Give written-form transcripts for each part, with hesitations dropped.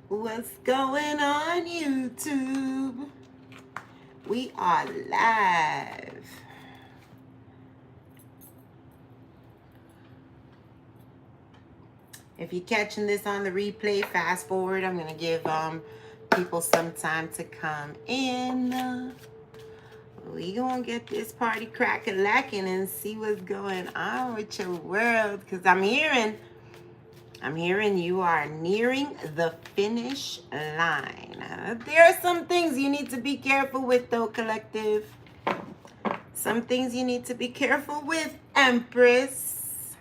What's going on, YouTube? We are live. If you're catching this on the replay, fast forward. I'm gonna give people some time to come in. We gonna get this party crack-a-lacking and see what's going on with your world, because I'm hearing you are nearing the finish line. There are some things you need to be careful with, though, collective. Some things you need to be careful with, Empress.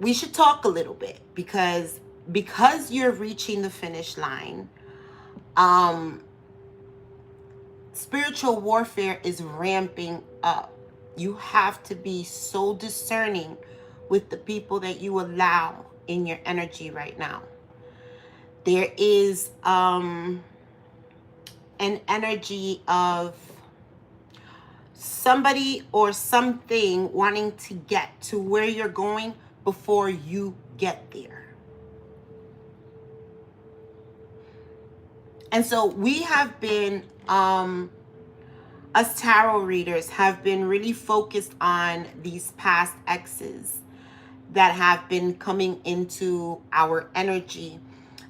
We should talk a little bit because you're reaching the finish line. Spiritual warfare is ramping up. You have to be so discerning with the people that you allow in your energy right now. There is an energy of somebody or something wanting to get to where you're going before you get there. And so we have been, us tarot readers have been really focused on these past exes that have been coming into our energy.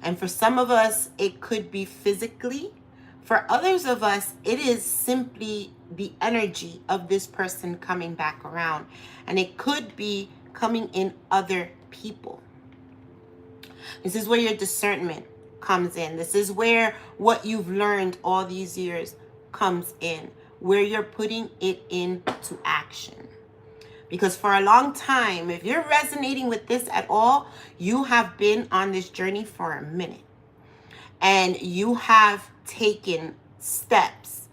And for some of us, it could be physically. For others of us, it is simply the energy of this person coming back around. And it could be coming in other people. This is where your discernment comes in. This is where what you've learned all these years comes in, where you're putting it into action. Because for a long time, if you're resonating with this at all, you have been on this journey for a minute. And you have taken steps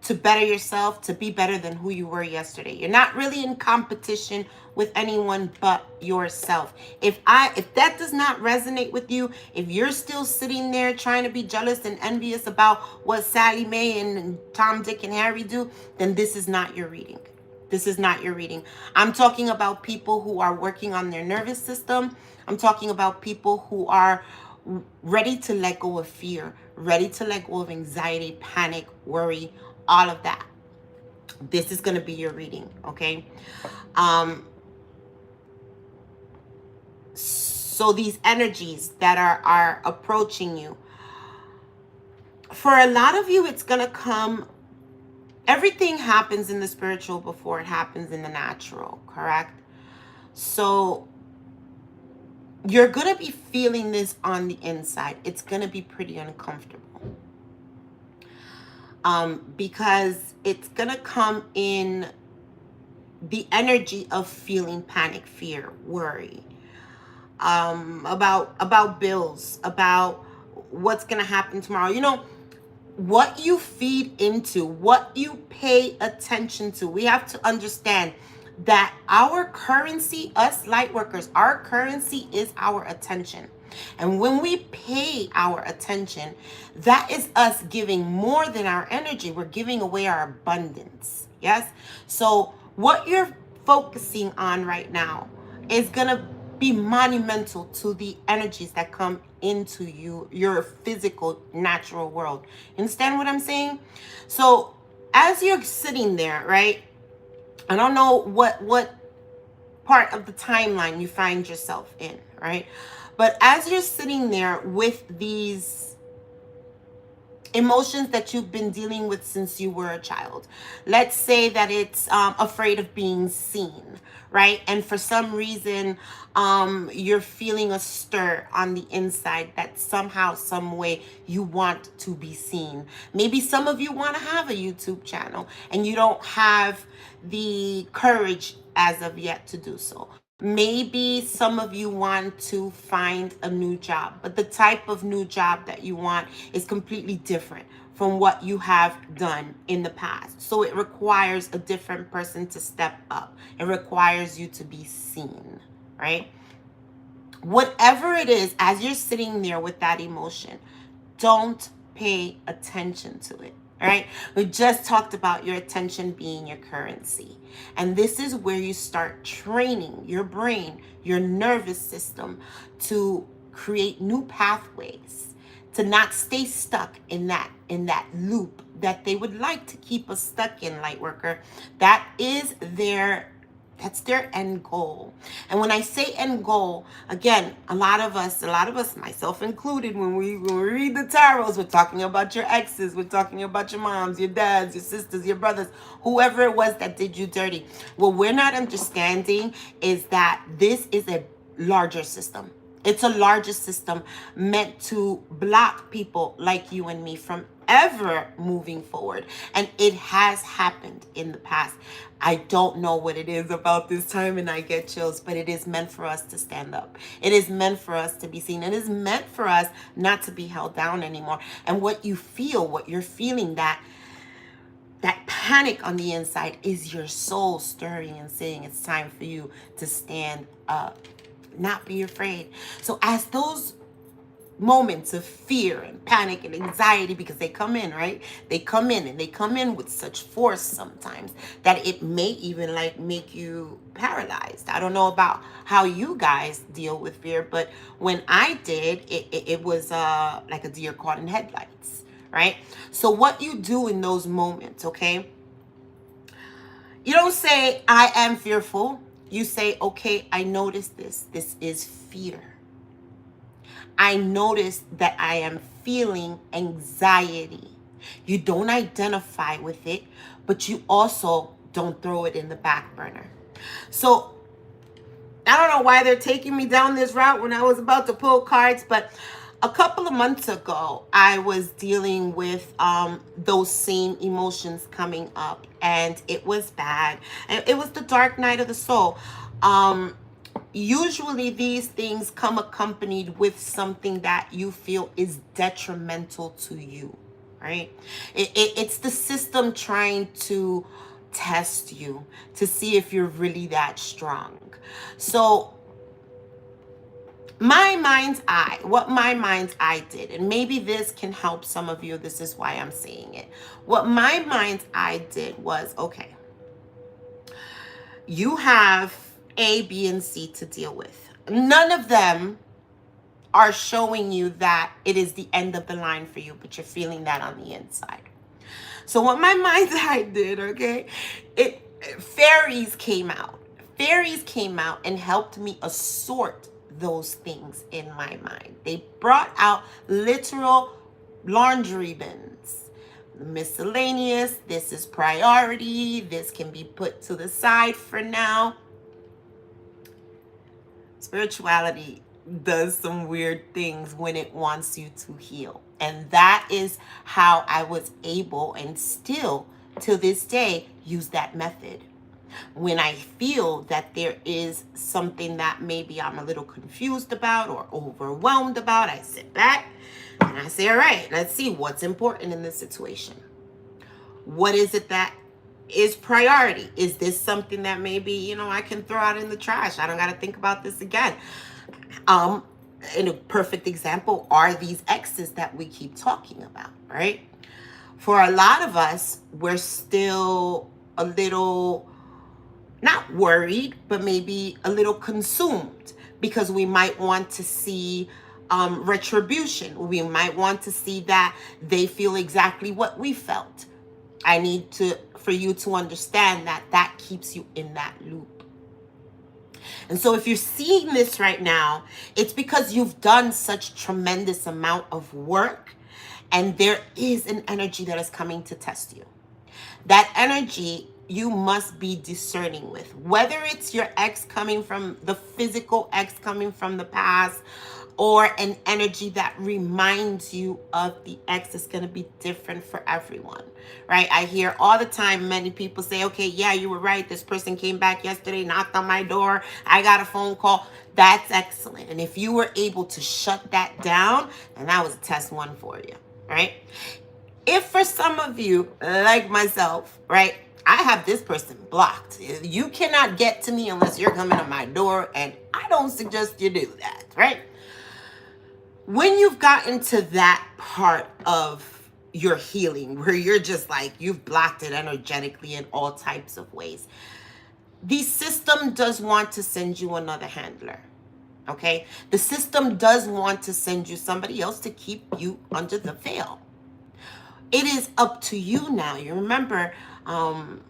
to better yourself, to be better than who you were yesterday. You're not really in competition with anyone but yourself. If that does not resonate with you, if you're still sitting there trying to be jealous and envious about what Sally Mae and Tom, Dick, and Harry do, then this is not your reading. This is not your reading. I'm talking about people who are working on their nervous system. I'm talking about people who are ready to let go of fear, ready to let go of anxiety, panic, worry, all of that. This is going to be your reading, okay? So these energies that are approaching you, for a lot of you, it's going to come. Everything happens in the spiritual before it happens in the natural, correct? So you're going to be feeling this on the inside. It's going to be pretty uncomfortable. Because it's going to come in the energy of feeling panic, fear, worry, about bills, about what's going to happen tomorrow. You know, what you feed into, what you pay attention to. We have to understand that our currency, us light workers, our currency is our attention. And when we pay our attention, that is us giving more than our energy. We're giving away our abundance. Yes? So what you're focusing on right now is going to be monumental to the energies that come into you, your physical, natural world. Understand what I'm saying? So as you're sitting there, right? I don't know what part of the timeline you find yourself in, right? But as you're sitting there with these emotions that you've been dealing with since you were a child, let's say that it's afraid of being seen, right? And for some reason, you're feeling a stir on the inside that somehow, some way you want to be seen. Maybe some of you want to have a YouTube channel and you don't have the courage as of yet to do so. Maybe some of you want to find a new job, but the type of new job that you want is completely different from what you have done in the past. So it requires a different person to step up. It requires you to be seen, right? Whatever it is, as you're sitting there with that emotion, don't pay attention to it. All right. We just talked about your attention being your currency. And this is where you start training your brain, your nervous system to create new pathways, to not stay stuck in that loop that they would like to keep us stuck in, light worker. That is that's their end goal. And when I say end goal, again, a lot of us, myself included, when we read the tarots, we're talking about your exes, we're talking about your moms, your dads, your sisters, your brothers, whoever it was that did you dirty. What we're not understanding is that this is a larger system. It's a larger system meant to block people like you and me from ever moving forward. And it has happened in the past. I don't know what it is about this time, and I get chills, but it is meant for us to stand up. It is meant for us to be seen. It is meant for us not to be held down anymore. And what you feel, what you're feeling, that panic on the inside is your soul stirring and saying it's time for you to stand up. Not be afraid. So as those moments of fear and panic and anxiety, because they come in, right? They come in, and they come in with such force sometimes that it may even like make you paralyzed. I don't know about how you guys deal with fear, but when I did, it was like a deer caught in headlights, right? So what you do in those moments, okay? You don't say, I am fearful. You say, okay, I noticed this. This is fear. I noticed that I am feeling anxiety. You don't identify with it, but you also don't throw it in the back burner. So I don't know why they're taking me down this route when I was about to pull cards, but a couple of months ago, I was dealing with those same emotions coming up, and it was bad. And it was the dark night of the soul. Usually these things come accompanied with something that you feel is detrimental to you, right? It's the system trying to test you to see if you're really that strong. So what my mind's eye did, and maybe this can help some of you, this is why I'm saying it. What my mind's eye did was, okay, you have A, B, and C to deal with. None of them are showing you that it is the end of the line for you, but you're feeling that on the inside. So what my mind's eye did, okay, fairies came out. Fairies came out and helped me assort those things in my mind. They brought out literal laundry bins. Miscellaneous, this is priority, this can be put to the side for now. Spirituality does some weird things when it wants you to heal. And that is how I was able, and still to this day, use that method. When I feel that there is something that maybe I'm a little confused about or overwhelmed about, I sit back and I say, all right, let's see what's important in this situation. What is it that is priority? Is this something that maybe, I can throw out in the trash? I don't got to think about this again. In a perfect example are these exes that we keep talking about, right? For a lot of us, we're still a little, not worried, but maybe a little consumed, because we might want to see retribution. We might want to see that they feel exactly what we felt. I need for you to understand that keeps you in that loop. And so if you're seeing this right now, it's because you've done such tremendous amount of work, and there is an energy that is coming to test you. That energy you must be discerning with, whether it's your ex coming from the physical ex coming from the past, or an energy that reminds you of the ex. Is going to be different for everyone, right? I hear all the time many people say, okay, yeah, you were right. This person came back yesterday, knocked on my door. I got a phone call. That's excellent. And if you were able to shut that down, then that was a test one for you, right? If for some of you, like myself, right, I have this person blocked. You cannot get to me unless you're coming to my door, and I don't suggest you do that, right? When you've gotten to that part of your healing, where you're just like, you've blocked it energetically in all types of ways. The system does want to send you another handler. Okay? The system does want to send you somebody else to keep you under the veil. It is up to you now. You remember, I'm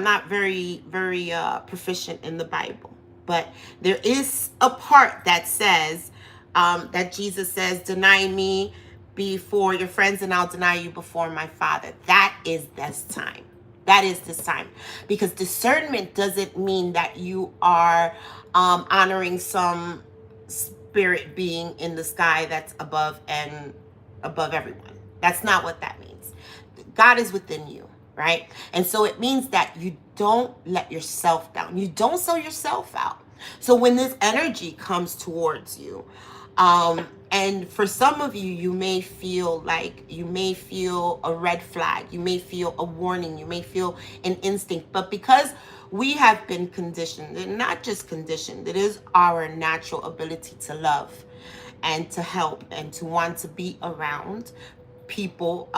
not very proficient in the Bible, but there is a part that says, that Jesus says, deny me before your friends and I'll deny you before my Father. That is this time. That is this time. Because discernment doesn't mean that you are honoring some spirit being in the sky that's above everyone. That's not what that means. God is within you, right? And so it means that you don't let yourself down. You don't sell yourself out. So when this energy comes towards you, and for some of you, you may feel a red flag. You may feel a warning. You may feel an instinct. But because we have been conditioned, and not just conditioned, it is our natural ability to love and to help and to want to be around people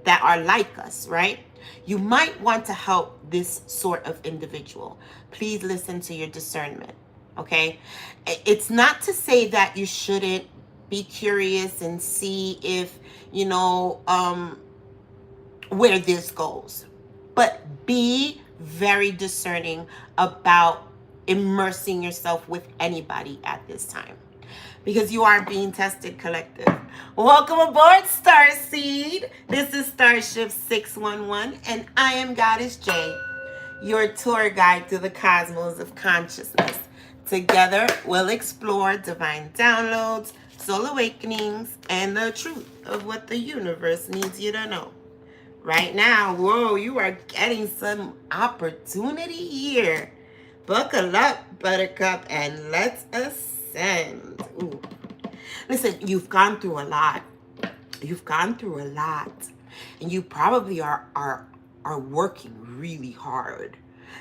that are like us, right? You might want to help this sort of individual. Please listen to your discernment, okay? It's not to say that you shouldn't be curious and see if, where this goes. But be very discerning about immersing yourself with anybody at this time, because you are being tested, collective. Welcome aboard, Starseed. This is Starship 611, and I am Goddess Jay, your tour guide through the cosmos of consciousness. Together, we'll explore divine downloads, soul awakenings, and the truth of what the universe needs you to know. Right now, whoa, you are getting some opportunity here. Buckle up, buttercup, and let's ascend. Ooh. Listen, you've gone through a lot. You've gone through a lot. And you probably are working really hard.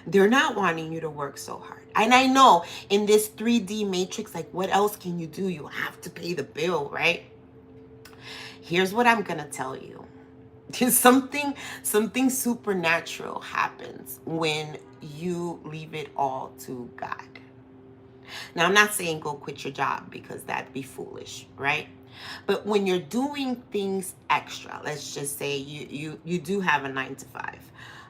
They're not wanting you to work so hard. And I know in this 3D matrix, like, what else can you do? You have to pay the bill, right? Here's what I'm going to tell you. Something supernatural happens when you leave it all to God. Now, I'm not saying go quit your job, because that'd be foolish, right? But when you're doing things extra, let's just say you do have a 9-to-5,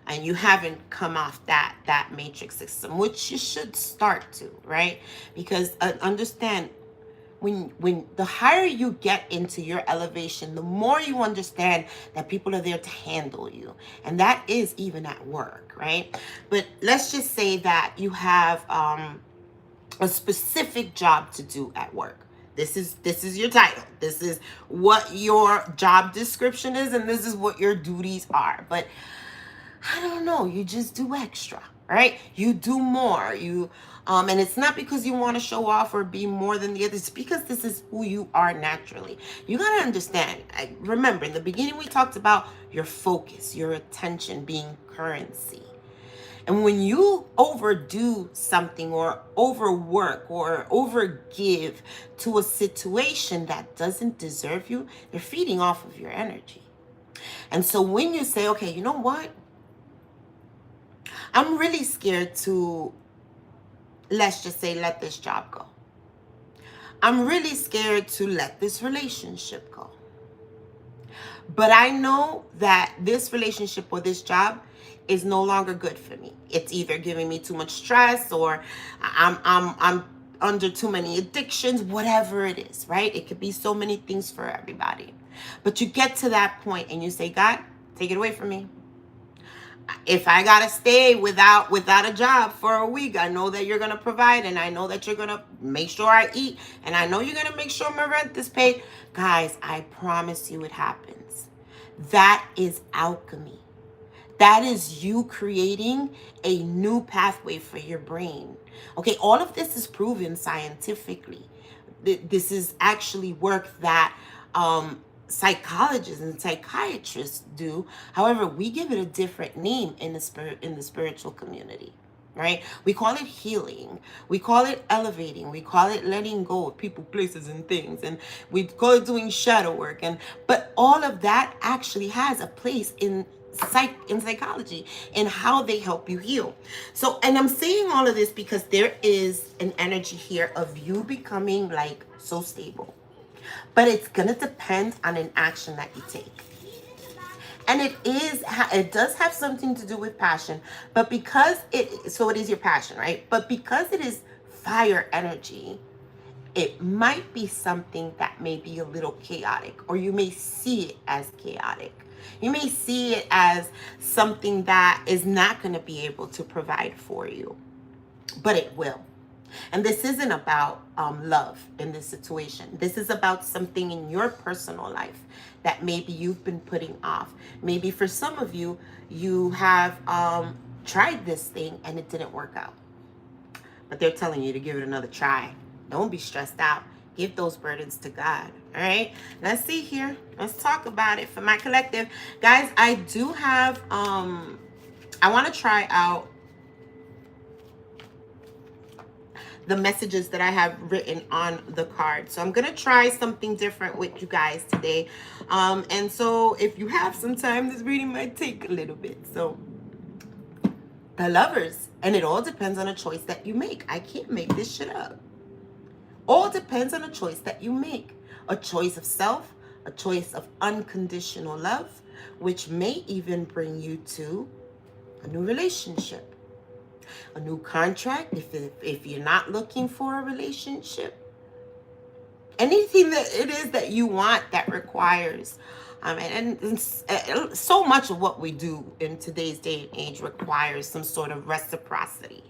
and you haven't come off that matrix system, which you should start to, right? Because understand, when the higher you get into your elevation, the more you understand that people are there to handle you. And that is even at work, right? But let's just say that you have a specific job to do at work. This is your title. This is what your job description is, and this is what your duties are. But I don't know, you just do extra, right? You do more. And it's not because you want to show off or be more than the others. It's because this is who you are naturally. You got to understand. Remember, in the beginning, we talked about your focus, your attention being currency. And when you overdo something or overwork or overgive to a situation that doesn't deserve you, they're feeding off of your energy. And so when you say, okay, you know what? I'm really scared to, let's just say, let this job go. I'm really scared to let this relationship go. But I know that this relationship or this job is no longer good for me. It's either giving me too much stress, or I'm under too many addictions, whatever it is, right? It could be so many things for everybody. But you get to that point and you say, God, take it away from me. If I gotta stay without a job for a week, I know that you're gonna provide, and I know that you're gonna make sure I eat, and I know you're gonna make sure my rent is paid. Guys, I promise you it happens. That is alchemy. That is you creating a new pathway for your brain. Okay, all of this is proven scientifically. This is actually work that psychologists and psychiatrists do. However, we give it a different name in the spiritual community. right? We call it healing. We call it elevating. We call it letting go of people, places, and things. And we call it doing shadow work. But all of that actually has a place in psychology and how they help you heal. So, and I'm saying all of this because there is an energy here of you becoming like so stable. But it's gonna depend on an action that you take. And it does have something to do with passion, but because it is your passion, right? But because it is fire energy, it might be something that may be a little chaotic, or you may see it as chaotic. You may see it as something that is not going to be able to provide for you, but it will. And this isn't about love in this situation. This is about something in your personal life that maybe you've been putting off. Maybe for some of you, you have tried this thing and it didn't work out. But they're telling you to give it another try. Don't be stressed out. Give those burdens to God. All right. Let's see here. Let's talk about it for my collective. Guys, I do have, I want to try out the messages that I have written on the card. So I'm going to try something different with you guys today. And so if you have some time, this reading might take a little bit. So the Lovers, and it all depends on a choice that you make. I can't make this shit up. All depends on a choice that you make. A choice of self, a choice of unconditional love, which may even bring you to a new relationship. A new contract, if you're not looking for a relationship, anything that it is that you want that requires, and so much of what we do in today's day and age requires some sort of reciprocity.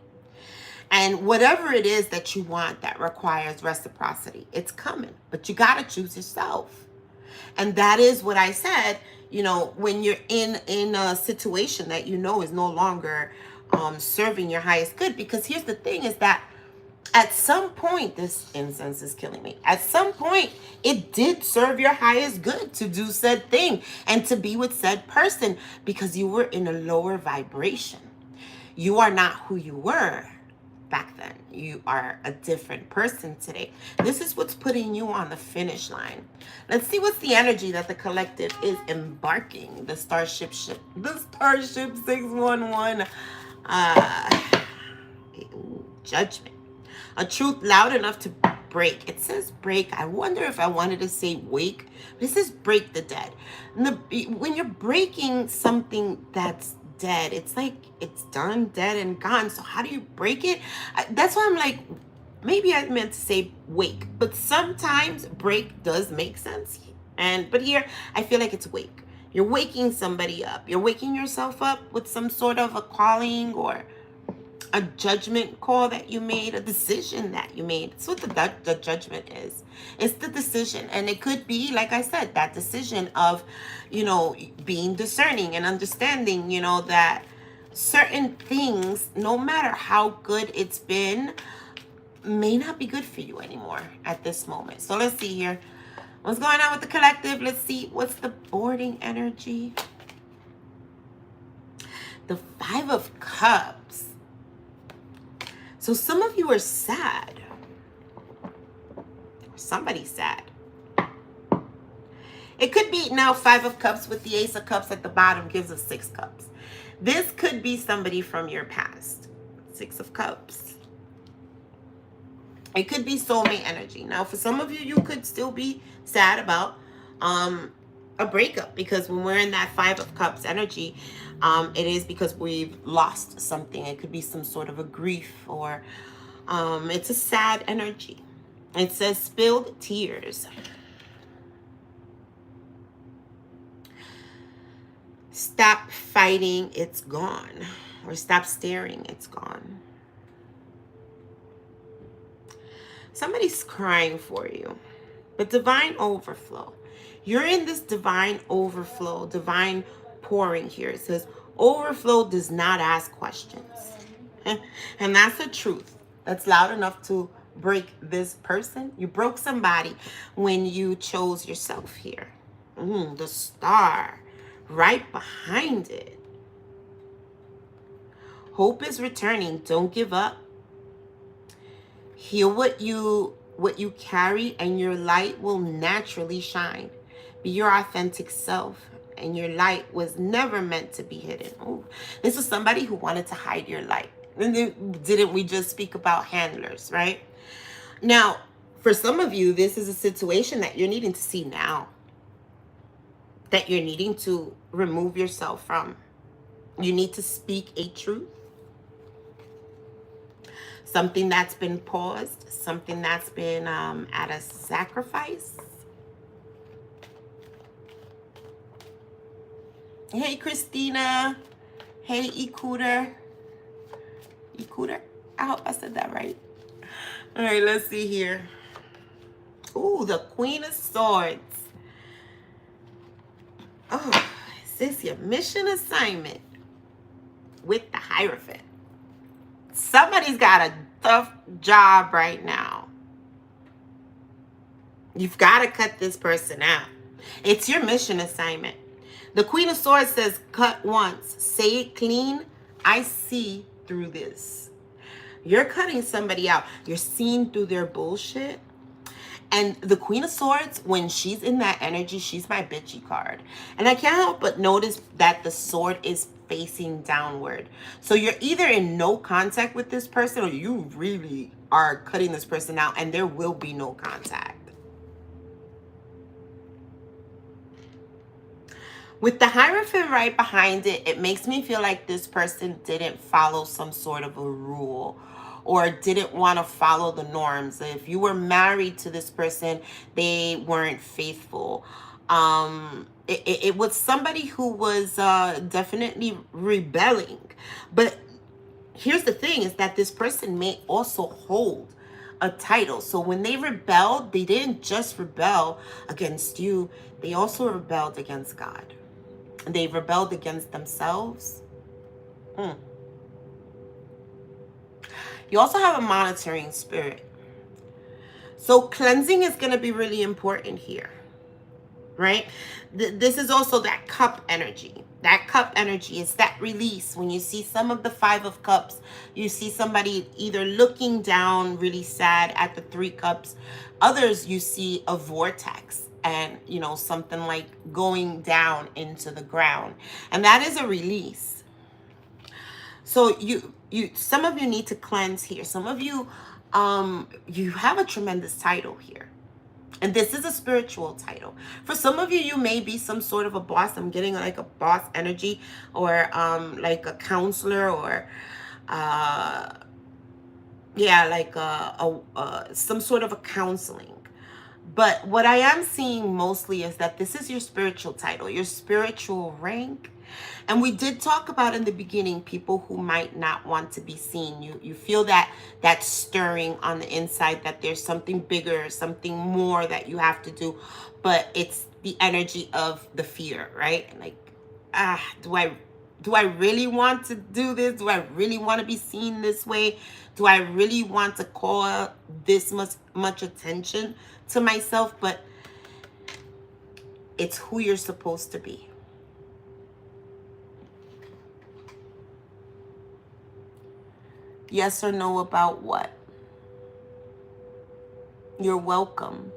And whatever it is that you want that requires reciprocity, it's coming, but you got to choose yourself. And that is what I said, when you're in a situation that is no longer serving your highest good. Because here's the thing is that at some point, this incense is killing me. At some point, it did serve your highest good to do said thing and to be with said person because you were in a lower vibration. You are not who you were back then. You are a different person today. This is what's putting you on the finish line. Let's see what's the energy that the collective is embarking. The Starship 611. Judgment. A truth loud enough to break. It says break. I wonder if I wanted to say wake, but it says break the dead. When you're breaking something that's dead, it's like it's done, dead, and gone. So how do you break it? That's why I'm like, maybe I meant to say wake, but sometimes break does make sense. But here I feel like it's wake. You're waking somebody up. You're waking yourself up with some sort of a calling or a judgment call that you made, a decision that you made. That's what the judgment is. It's the decision. And it could be, like I said, that decision of, being discerning and understanding, that certain things, no matter how good it's been, may not be good for you anymore at this moment. So let's see here. What's going on with the collective? Let's see. What's the boarding energy? The 5 of Cups. So some of you are sad. Somebody's sad. It could be now 5 of Cups with the Ace of Cups at the bottom gives us 6 cups. This could be somebody from your past. 6 of Cups. It could be soulmate energy. Now, for some of you, you could still be sad about a breakup, because when we're in that 5 of Cups energy, it is because we've lost something. It could be some sort of a grief, or it's a sad energy. It says spilled tears. Stop fighting, it's gone. Or stop staring, it's gone. Somebody's crying for you. But divine overflow. You're in this divine overflow, divine pouring here. It says overflow does not ask questions. And that's the truth. That's loud enough to break this person. You broke somebody when you chose yourself here. The star right behind it. Hope is returning. Don't give up. Heal what you carry, and your light will naturally shine. Be your authentic self, and your light was never meant to be hidden. Ooh, this is somebody who wanted to hide your light. And didn't we just speak about handlers, right? Now, for some of you, this is a situation that you're needing to see now, that you're needing to remove yourself from. You need to speak a truth. Something that's been paused, something that's been at a sacrifice. Hey, Christina. Hey, Ikuder. I hope I said that right. All right, let's see here. Ooh, the Queen of Swords. Oh, is this your mission assignment with the Hierophant? Somebody's got a tough job right now. You've got to cut this person out. It's your mission assignment. The Queen of Swords says, cut once, say it clean. I see through this. You're cutting somebody out. You're seeing through their bullshit. And the Queen of Swords, when she's in that energy, she's my bitchy card. And I can't help but notice that the sword is facing downward. So you're either in no contact with this person, or you really are cutting this person out, and there will be no contact. With the Hierophant right behind it, it makes me feel like this person didn't follow some sort of a rule, or didn't want to follow the norms. If you were married to this person, they weren't faithful. It was somebody who was definitely rebelling. But here's the thing, is that this person may also hold a title. So when they rebelled, they didn't just rebel against you, they also rebelled against God. They rebelled against themselves. You also have a monitoring spirit. So cleansing is going to be really important here, right? This is also that cup energy. That cup energy is that release. When you see some of the 5 of Cups, you see somebody either looking down really sad at the 3 Cups. Others, you see a vortex and, you know, something like going down into the ground. And that is a release. So some of you need to cleanse here. Some of you, you have a tremendous title here. And this is a spiritual title. For some of you, you may be some sort of a boss. I'm getting like a boss energy, or like a counselor, or like some sort of a counseling. But what I am seeing mostly is that this is your spiritual title, your spiritual rank. And we did talk about in the beginning people who might not want to be seen. You feel that stirring on the inside, that there's something bigger, something more that you have to do. But it's the energy of the fear, right? Like, do I really want to do this? Do I really want to be seen this way? Do I really want to call this much attention to myself? But it's who you're supposed to be. Yes or no about what? You're welcome.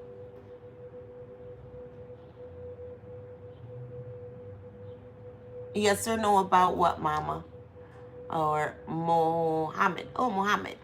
Yes or no about what, Mama? Or Mohammed? Oh, Mohammed.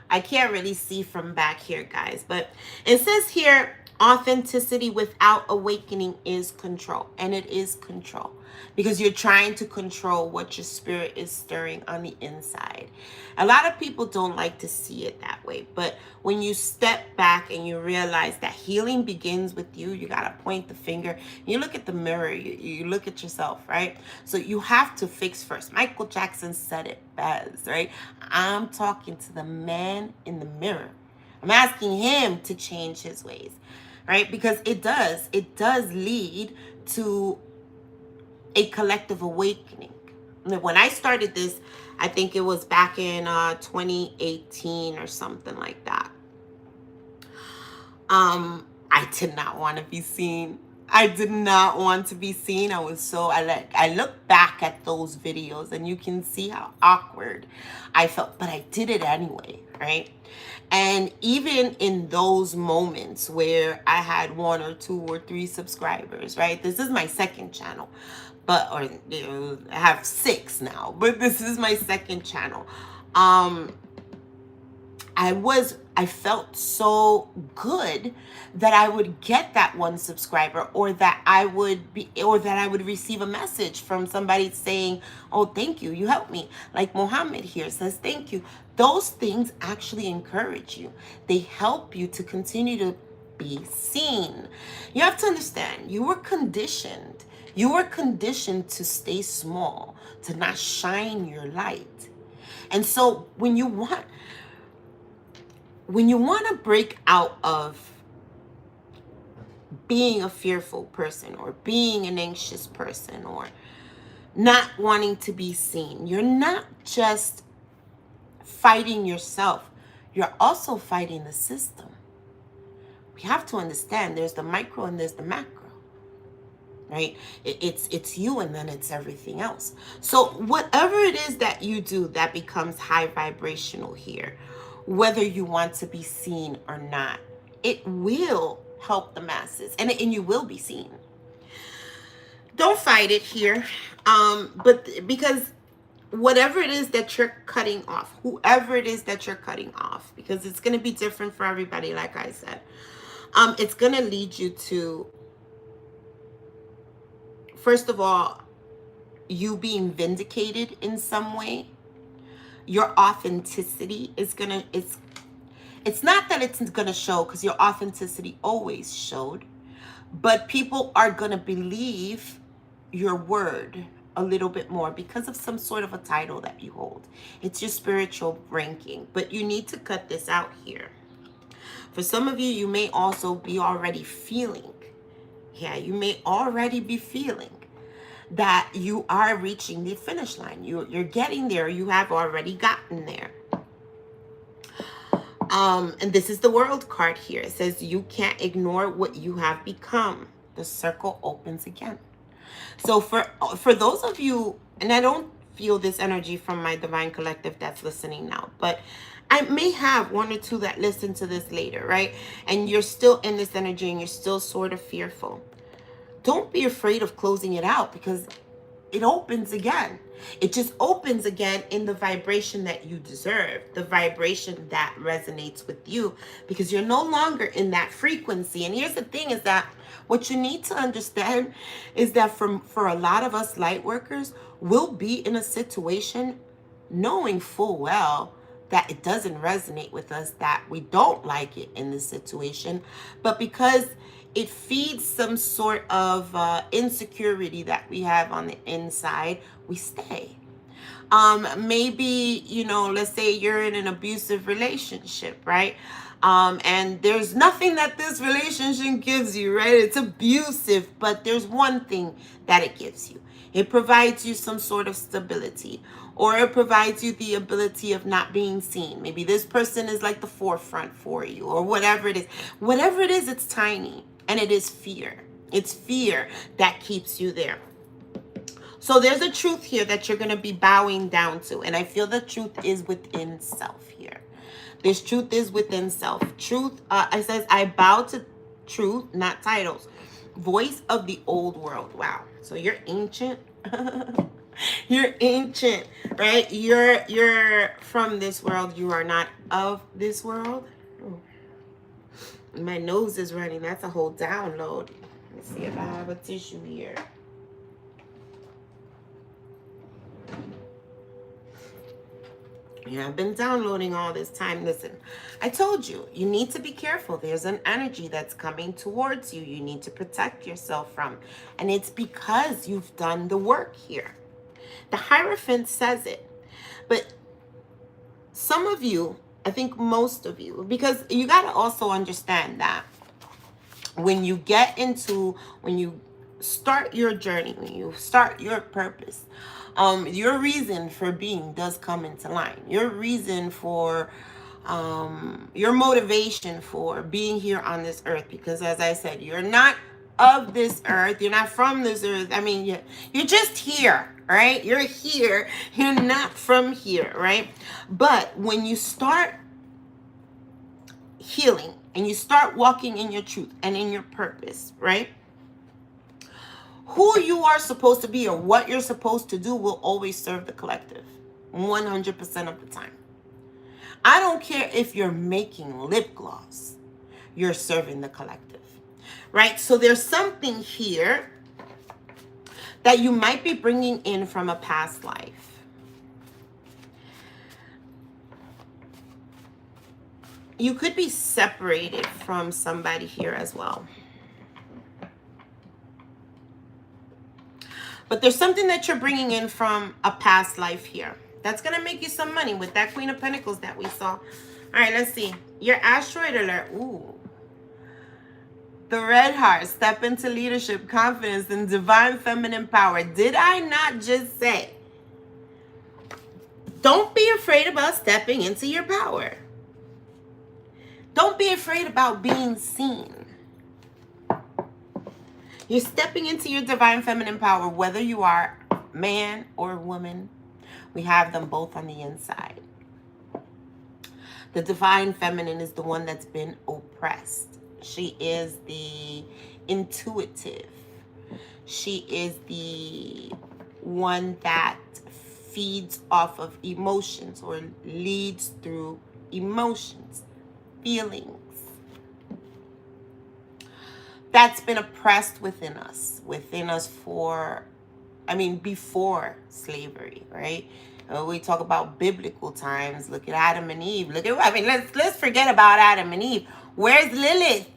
I can't really see from back here, guys. But it says here, authenticity without awakening is control. And it is control. Because you're trying to control what your spirit is stirring on the inside. A lot of people don't like to see it that way. But when you step back and you realize that healing begins with you, you got to point the finger. You look at the mirror. You look at yourself, right? So you have to fix first. Michael Jackson said it best, right? I'm talking to the man in the mirror. I'm asking him to change his ways, right? Because it does lead to a collective awakening. When I started this, I think it was back in 2018 or something like that. I did not want to be seen. I did not want to be seen. I look back at those videos and you can see how awkward I felt, but I did it anyway, right? And even in those moments where I had 1 or 2 or 3 subscribers, right? This is my second channel, but or I have 6 now, but this is my second channel. Um, I felt so good that I would get that 1 subscriber, or that I would receive a message from somebody saying, "Oh, thank you, you helped me." Like Mohammed here says, "Thank you." Those things actually encourage you. They help you to continue to be seen. You have to understand, you were conditioned. You were conditioned to stay small, to not shine your light. And so when you want to break out of being a fearful person, or being an anxious person, or not wanting to be seen, you're not just fighting yourself, you're also fighting the system. We have to understand there's the micro and there's the macro, right? It's you, and then it's everything else. So whatever it is that you do that becomes high vibrational here, whether you want to be seen or not, it will help the masses, and you will be seen. Don't fight it here. But because whatever it is that you're cutting off, whoever it is that you're cutting off, because it's going to be different for everybody, like I said, it's going to lead you to, first of all, you being vindicated in some way. Your authenticity is going to, it's not that it's going to show, because your authenticity always showed, but people are going to believe your word a little bit more because of some sort of a title that you hold. It's your spiritual ranking, but you need to cut this out here. For some of you, you may also be already feeling, you may already be feeling that you are reaching the finish line. You're getting there. You have already gotten there. And this is the world card here. It says you can't ignore what you have become. The circle opens again. So for those of you, and I don't feel this energy from my divine collective that's listening now, but I may have 1 or 2 that listen to this later, right? And you're still in this energy and you're still sort of fearful. Don't be afraid of closing it out, because it opens again. It just opens again in the vibration that you deserve, the vibration that resonates with you, because you're no longer in that frequency. And here's the thing is that what you need to understand is that for a lot of us light workers, we'll be in a situation knowing full well that it doesn't resonate with us, that we don't like it in this situation, but because it feeds some sort of insecurity that we have on the inside, we stay. Maybe, let's say you're in an abusive relationship, right? And there's nothing that this relationship gives you, right? It's abusive, but there's one thing that it gives you. It provides you some sort of stability, or it provides you the ability of not being seen. Maybe this person is like the forefront for you, or whatever it is. Whatever it is, it's tiny, and it is fear. It's fear that keeps you there. So there's a truth here that you're going to be bowing down to, and I feel the truth is within self here. This truth is within self. Truth, it says, I bow to truth, not titles. Voice of the old world. Wow. So you're ancient. You're ancient, right? You're from this world. You are not of this world. Oh. My nose is running. That's a whole download. Let's see if I have a tissue here. Yeah, I've been downloading all this time. Listen, I told you, you need to be careful. There's an energy that's coming towards you. You need to protect yourself from. And it's because you've done the work here. The Hierophant says it. But some of you, I think most of you, because you got to also understand that when you start your journey, when you start your purpose, your reason for being does come into line. Your reason for, your motivation for being here on this earth, because as I said, you're not of this earth. You're not from this earth. I mean, you're just here, right? You're here. You're not from here, right? But when you start healing and you start walking in your truth and in your purpose, right? Who you are supposed to be or what you're supposed to do will always serve the collective 100% of the time. I don't care if you're making lip gloss, you're serving the collective, right? So there's something here that you might be bringing in from a past life. You could be separated from somebody here as well. But there's something that you're bringing in from a past life here. That's going to make you some money with that Queen of Pentacles that we saw. All right, let's see. Your asteroid alert. Ooh. The red heart. Step into leadership, confidence, and divine feminine power. Did I not just say? Don't be afraid about stepping into your power. Don't be afraid about being seen. You're stepping into your divine feminine power, whether you are man or woman. We have them both on the inside. The divine feminine is the one that's been oppressed. She is the intuitive. She is the one that feeds off of emotions or leads through emotions, feelings. That's been oppressed within us for, before slavery, right? We talk about biblical times. Look at Adam and Eve. Let's forget about Adam and Eve. Where's Lilith,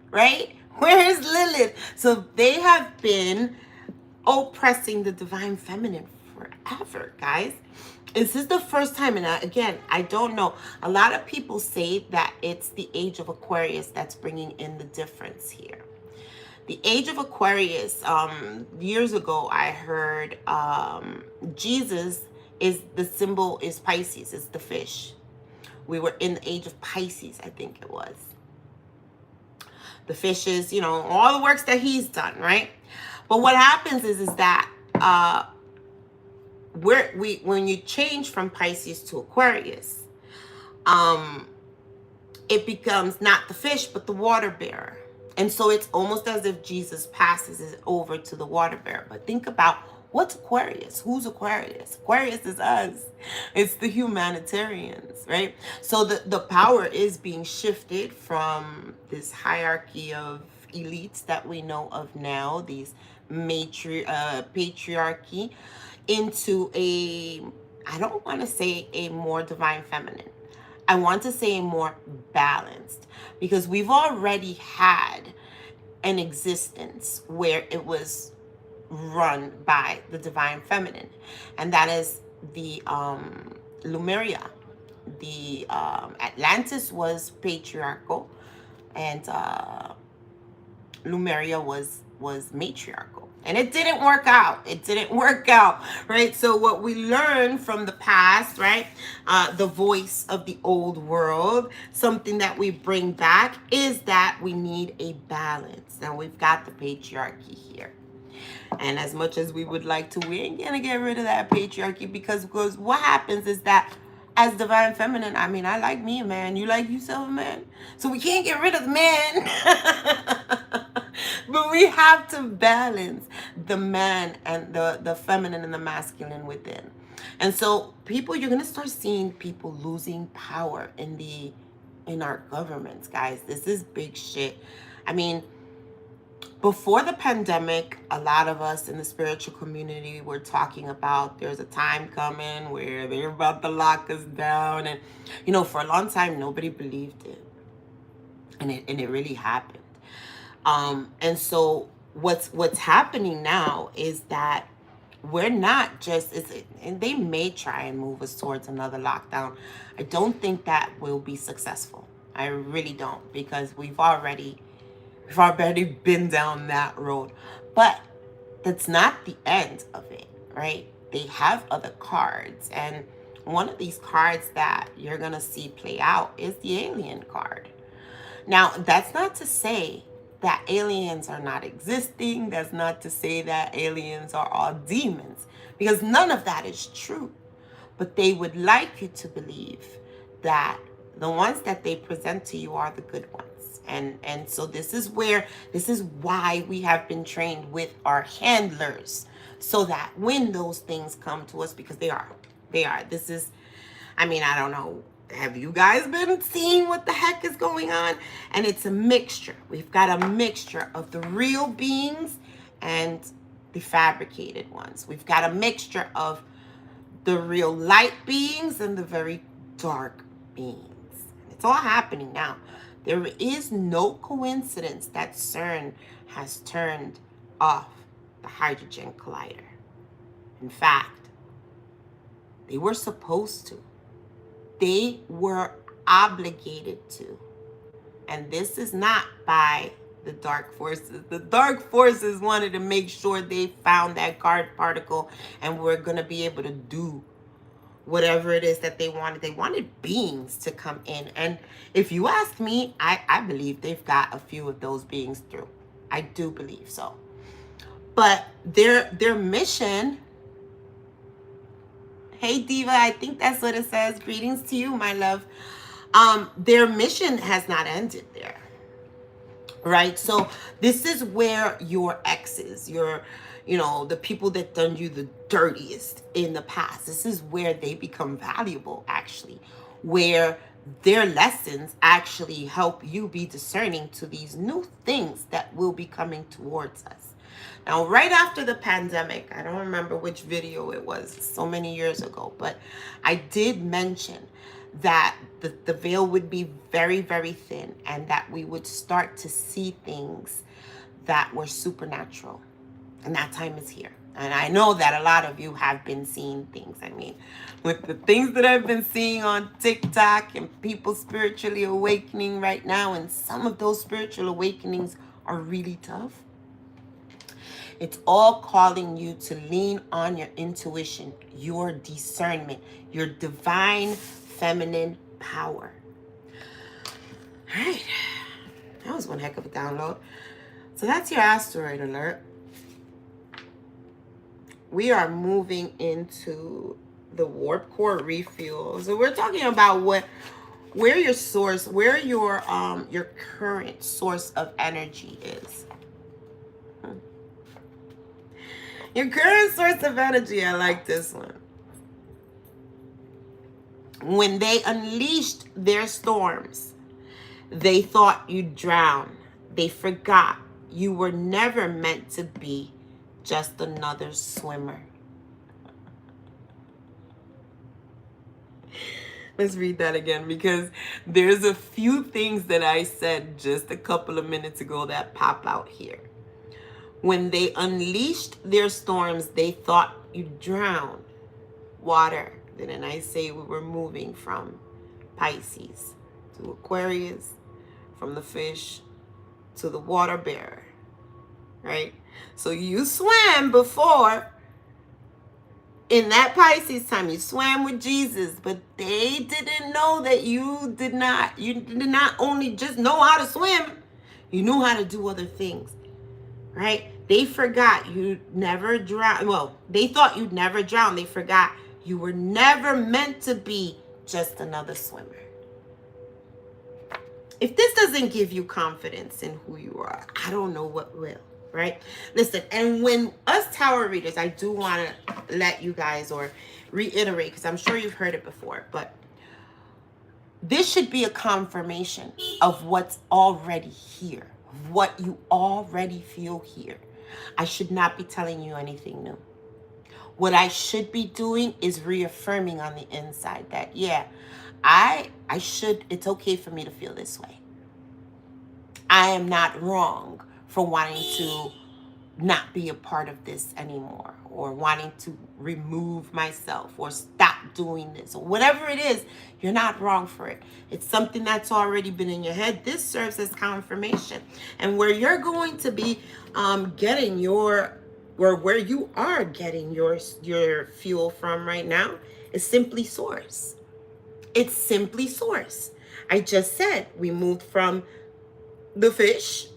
right? Where is Lilith? So they have been oppressing the divine feminine forever, guys. This is the first time, and I don't know. A lot of people say that it's the age of Aquarius that's bringing in the difference here. The age of Aquarius, years ago, I heard Jesus is the symbol is Pisces. It's the fish. We were in the age of Pisces, I think it was. The fish is, all the works that he's done, right? But what happens is that when you change from Pisces to Aquarius, it becomes not the fish, but the water bearer. And so it's almost as if Jesus passes it over to the water bearer. But think about what's Aquarius? Who's Aquarius? Aquarius is us. It's the humanitarians, right? So the power is being shifted from this hierarchy of elites that we know of now, these patriarchy, into I don't want to say a more divine feminine. I want to say more balanced, because we've already had an existence where it was run by the divine feminine, and that is the Lemuria. The Atlantis was patriarchal, and Lemuria was matriarchal. And it didn't work out. Right? So what we learn from the past, right? The voice of the old world, something that we bring back is that we need a balance. Now we've got the patriarchy here. And as much as we would like to, we ain't going to get rid of that patriarchy, because what happens is that as divine feminine, I like me a man. You like yourself a man. So we can't get rid of the man. But we have to balance the man and the feminine and the masculine within. And so you're going to start seeing people losing power in our governments, guys. This is big shit. Before the pandemic, a lot of us in the spiritual community were talking about there's a time coming where they're about to lock us down. And, for a long time, nobody believed it. And it really happened. And so what's happening now is that we're not just, and they may try and move us towards another lockdown. I don't think that will be successful. I really don't, because we've already been down that road. But that's not the end of it, right? They have other cards. And one of these cards that you're going to see play out is the alien card. Now, that's not to say that aliens are not existing. That's not to say that aliens are all demons, because none of that is true. But they would like you to believe that the ones that they present to you are the good ones. And so this is why we have been trained with our handlers, so that when those things come to us, because they are, this is, I mean, I don't know. Have you guys been seeing what the heck is going on? And it's a mixture. We've got a mixture of the real beings and the fabricated ones. We've got a mixture of the real light beings and the very dark beings. It's all happening now. There is no coincidence that CERN has turned off the hydrogen collider. In fact, they were supposed to. They were obligated to. And this is not by the dark forces. The dark forces wanted to make sure they found that guard particle and we're going to be able to do whatever it is that they wanted. They wanted beings to come in. And if you ask me, I believe they've got a few of those beings through. I do believe so. But their mission... Hey, Diva, I think that's what it says. Greetings to you, my love. Their mission has not ended there, right? So this is where your exes, the people that done you the dirtiest in the past, this is where they become valuable, actually, where their lessons actually help you be discerning to these new things that will be coming towards us. Now, right after the pandemic, I don't remember which video it was, so many years ago, but I did mention that the veil would be very, very thin and that we would start to see things that were supernatural. And that time is here. And I know that a lot of you have been seeing things. I mean, with the things that I've been seeing on TikTok and people spiritually awakening right now, and some of those spiritual awakenings are really tough. It's all calling you to lean on your intuition, your discernment, your divine feminine power. All right. That was one heck of a download. So that's your asteroid alert. We are moving into the warp core refuel. So we're talking about where your source, where your current source of energy is. Your current source of energy, I like this one. When they unleashed their storms, they thought you'd drown. They forgot you were never meant to be just another swimmer. Let's read that again, because there's a few things that I said just a couple of minutes ago that pop out here. When they unleashed their storms, they thought you'd drown. Water. Didn't I say we were moving from Pisces to Aquarius, from the fish to the water bearer, right? So you swam before in that Pisces time. You swam with Jesus, but they didn't know that you did not only just know how to swim, you knew how to do other things. Right? They forgot you'd never drown. Well, they thought you'd never drown. They forgot you were never meant to be just another swimmer. If this doesn't give you confidence in who you are, I don't know what will, right? Listen, and when us tarot readers, I do want to let you guys or reiterate, because I'm sure you've heard it before, but this should be a confirmation of what's already here. What you already feel here. I should not be telling you anything new. What I should be doing is reaffirming on the inside that, yeah, it's okay for me to feel this way. I am not wrong for wanting to not be a part of this anymore, or wanting to remove myself or stop doing this, or whatever it is. You're not wrong for it. It's something that's already been in your head. This serves as confirmation. And where you're going to be getting where you are getting your fuel from right now is simply source. It's simply source. I just said we moved from the fish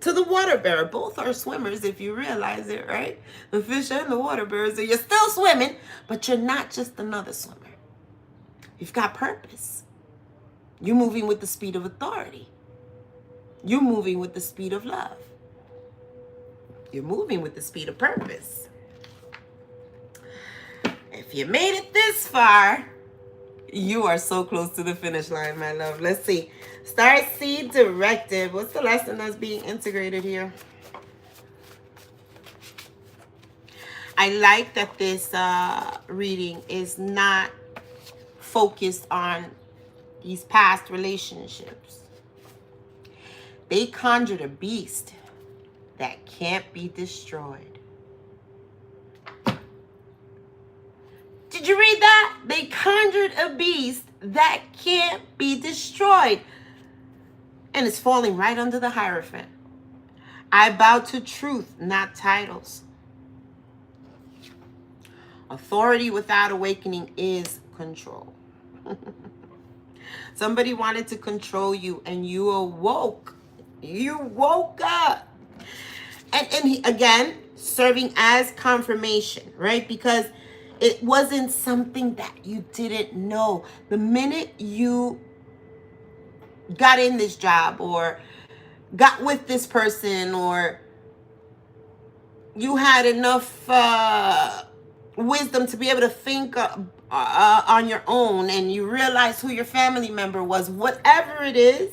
to the water bearer. Both are swimmers if you realize it, right? The fish and the water bearer. So you're still swimming, but you're not just another swimmer. You've got purpose. You're moving with the speed of authority. You're moving with the speed of love. You're moving with the speed of purpose. If you made it this far, you are so close to the finish line, my love. Let's see. Star Seed Directive. What's the lesson that's being integrated here? I like that this reading is not focused on these past relationships. They conjured a beast that can't be destroyed. Did you read that? They conjured a beast that can't be destroyed. And it's falling right under the Hierophant. I bow to truth, not titles. Authority without awakening is control. Somebody wanted to control you and you awoke. You woke up. And again, serving as confirmation, right? Because it wasn't something that you didn't know. The minute you got in this job or got with this person or you had enough wisdom to be able to think on your own and you realize who your family member was, whatever it is,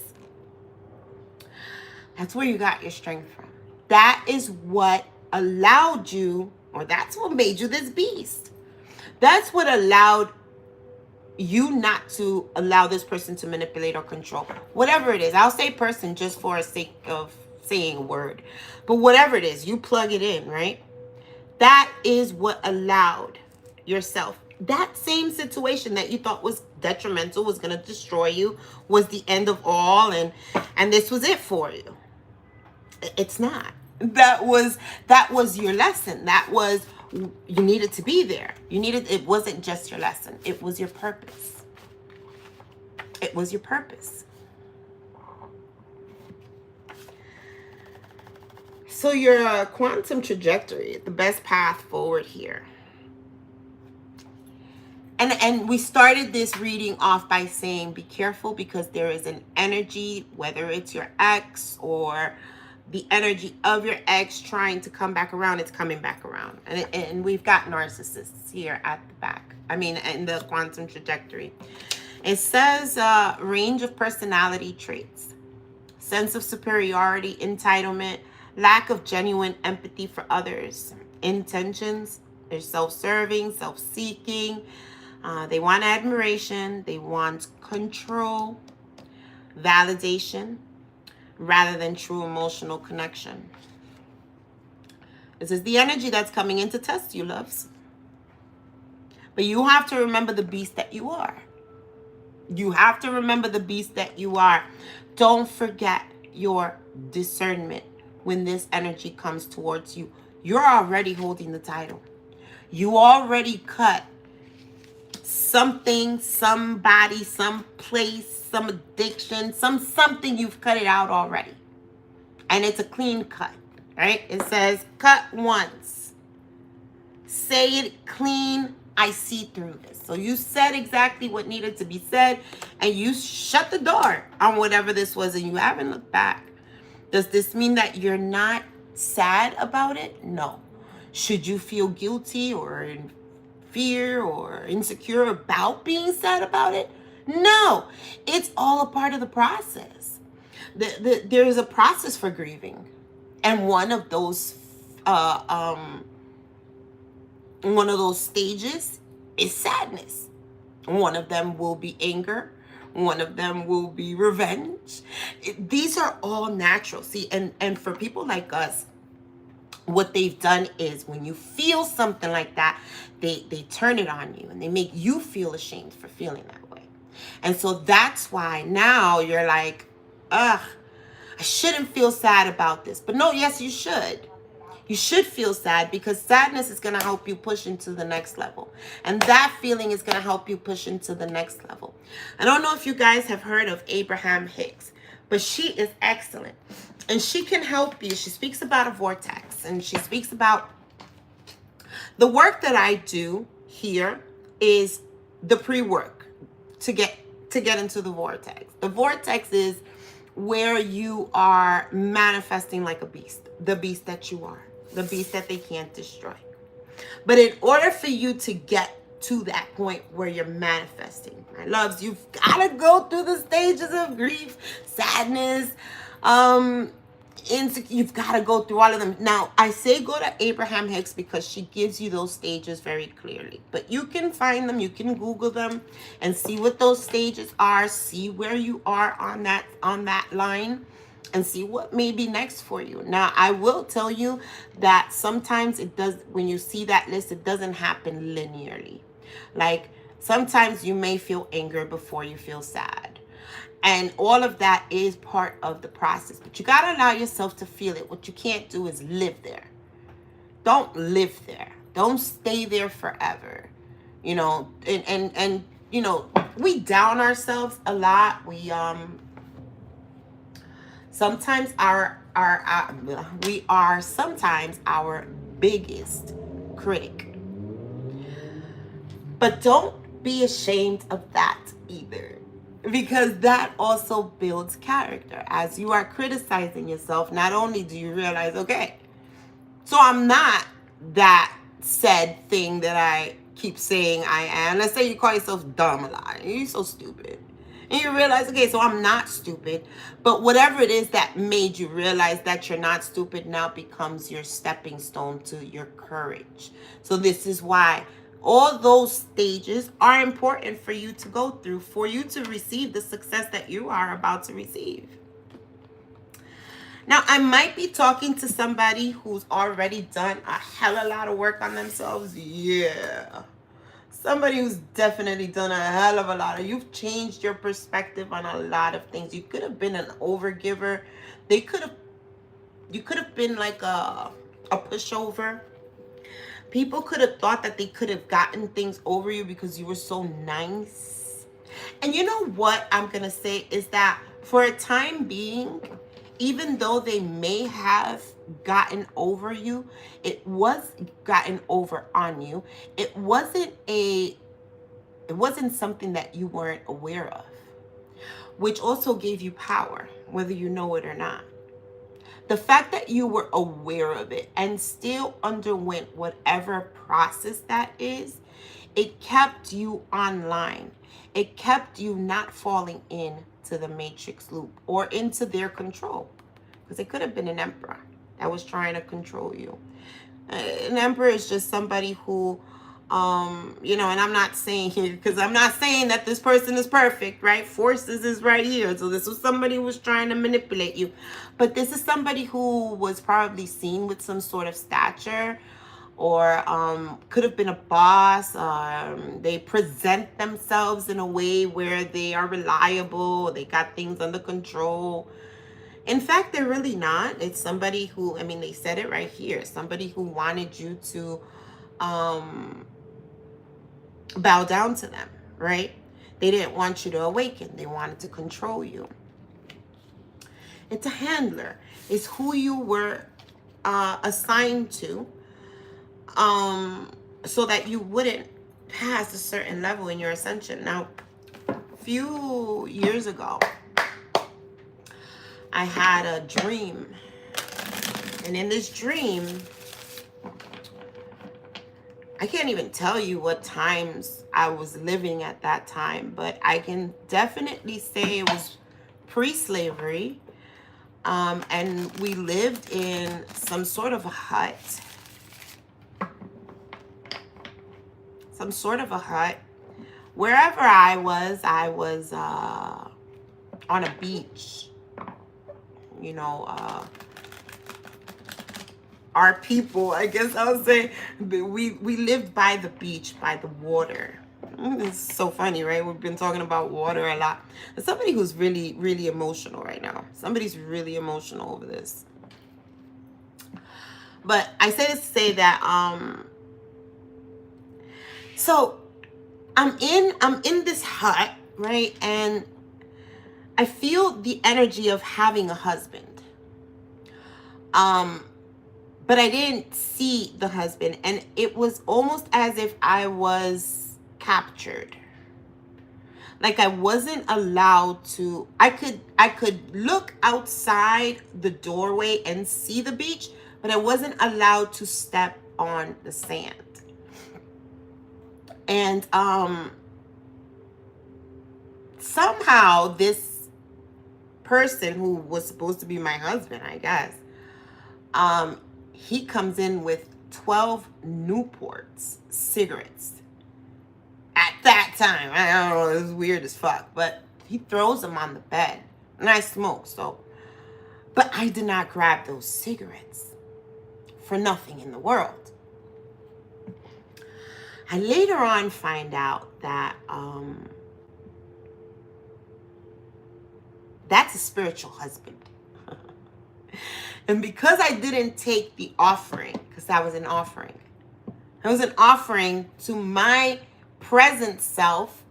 that's where you got your strength from. That is what allowed you, or that's what made you this beast. That's what allowed you not to allow this person to manipulate or control. Whatever it is. I'll say person just for the sake of saying a word. But whatever it is, you plug it in, right? That is what allowed yourself. That same situation that you thought was detrimental, was going to destroy you, was the end of all, and this was it for you. It's not. That was your lesson. That was, you needed to be there. It wasn't just your lesson. It was your purpose. It was your purpose. So your quantum trajectory, the best path forward here. And we started this reading off by saying, be careful because there is an energy, whether it's your ex or the energy of your ex trying to come back around, it's coming back around. And we've got narcissists here at the back. I mean, in the quantum trajectory. It says range of personality traits, sense of superiority, entitlement, lack of genuine empathy for others, intentions, they're self-serving, self-seeking, they want admiration, they want control, validation, rather than true emotional connection. This is the energy that's coming in to test you, loves. But you have to remember the beast that you are. You have to remember the beast that you are. Don't forget your discernment when this energy comes towards you. You're already holding the title. You already cut something, somebody, some place, some addiction, something, you've cut it out already. And it's a clean cut, right? It says, cut once. Say it clean. I see through this. So you said exactly what needed to be said, and you shut the door on whatever this was, and you haven't looked back. Does this mean that you're not sad about it? No. Should you feel guilty or in fear or insecure about being sad about it? No. It's all a part of the process. There is a process for grieving, and one of those stages is sadness. One of them will be anger. One of them will be revenge. These are all natural. See, and for people like us, what they've done is when you feel something like that, they turn it on you and they make you feel ashamed for feeling that way. And so that's why now you're like, ugh, I shouldn't feel sad about this. But no, yes, you should. You should feel sad, because sadness is going to help you push into the next level. And that feeling is going to help you push into the next level. I don't know if you guys have heard of Abraham Hicks, but she is excellent. And she can help you. She speaks about a vortex, and she speaks about the work that I do here is the pre-work to get into the vortex. The vortex is where you are manifesting like a beast, the beast that you are, the beast that they can't destroy. But in order for you to get to that point where you're manifesting, my loves, you've got to go through the stages of grief, sadness, you've got to go through all of them. Now, I say go to Abraham Hicks because she gives you those stages very clearly. But you can find them, you can Google them and see what those stages are, see where you are on that line, and see what may be next for you. Now, I will tell you that sometimes it does, when you see that list, it doesn't happen linearly. Like, sometimes you may feel anger before you feel sad. And all of that is part of the process. But you got to allow yourself to feel it. What you can't do is live there. Don't live there. Don't stay there forever. You know, and you know, we down ourselves a lot. We sometimes we are sometimes our biggest critic. But don't be ashamed of that either. Because that also builds character. As you are criticizing yourself, not only do you realize, okay, so I'm not that said thing that I keep saying I am. Let's say you call yourself dumb a lot. You're so stupid. And you realize, okay, so I'm not stupid. But whatever it is that made you realize that you're not stupid now becomes your stepping stone to your courage. So this is why all those stages are important for you to go through, for you to receive the success that you are about to receive. Now, I might be talking to somebody who's already done a hell of a lot of work on themselves. Yeah. Somebody who's definitely done a hell of a lot. You've changed your perspective on a lot of things. You could have been an overgiver. You could have been like a pushover. People could have thought that they could have gotten things over you because you were so nice. And you know what I'm going to say is that for a time being, even though they may have gotten over you, it was gotten over on you. It wasn't something that you weren't aware of, which also gave you power, whether you know it or not. The fact that you were aware of it and still underwent whatever process that is, it kept you online. It kept you not falling into the matrix loop or into their control. Because it could have been an emperor that was trying to control you. An emperor is just somebody who, you know, and I'm not saying here, because I'm not saying that this person is perfect, right? Forces is right here. So this was somebody who was trying to manipulate you. But this is somebody who was probably seen with some sort of stature, or could have been a boss. They present themselves in a way where they are reliable. They got things under control. In fact, they're really not. It's somebody who, I mean, they said it right here. Somebody who wanted you to bow down to them, right? They didn't want you to awaken. They wanted to control you. It's a handler. It's who you were assigned to, so that you wouldn't pass a certain level in your ascension. Now, a few years ago, I had a dream. And in this dream, I can't even tell you what times I was living at that time, but I can definitely say it was pre-slavery. And we lived in some sort of a hut. Wherever I was on a beach. You know, our people, I guess I would say, we lived by the beach, by the water. It's so funny, right? We've been talking about water a lot. There's somebody who's really, really emotional right now. Somebody's really emotional over this. But I say this to say that, so I'm in this hut, right? And I feel the energy of having a husband. But I didn't see the husband, and it was almost as if I was captured. Like I wasn't allowed to. I could look outside the doorway and see the beach, but I wasn't allowed to step on the sand. And somehow this person who was supposed to be my husband, I guess, he comes in with 12 Newports cigarettes. At that time, I don't know, it was weird as fuck, but he throws them on the bed, and I smoke, so. But I did not grab those cigarettes for nothing in the world. I later on find out that that's a spiritual husband. And because I didn't take the offering, because that was an offering. It was an offering to my present self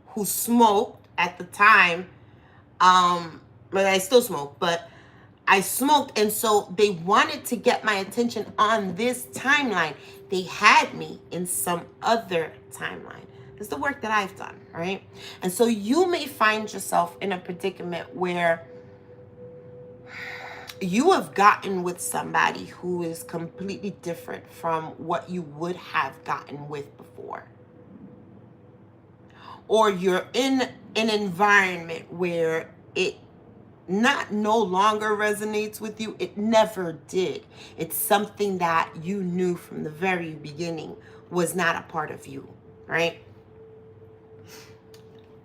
who smoked at the time. But I still smoke, but I smoked. And so they wanted to get my attention on this timeline. They had me in some other timeline. It's the work that I've done, right? And so you may find yourself in a predicament where you have gotten with somebody who is completely different from what you would have gotten with before. Or you're in an environment where it no longer resonates with you. It never did. It's something that you knew from the very beginning was not a part of you, right?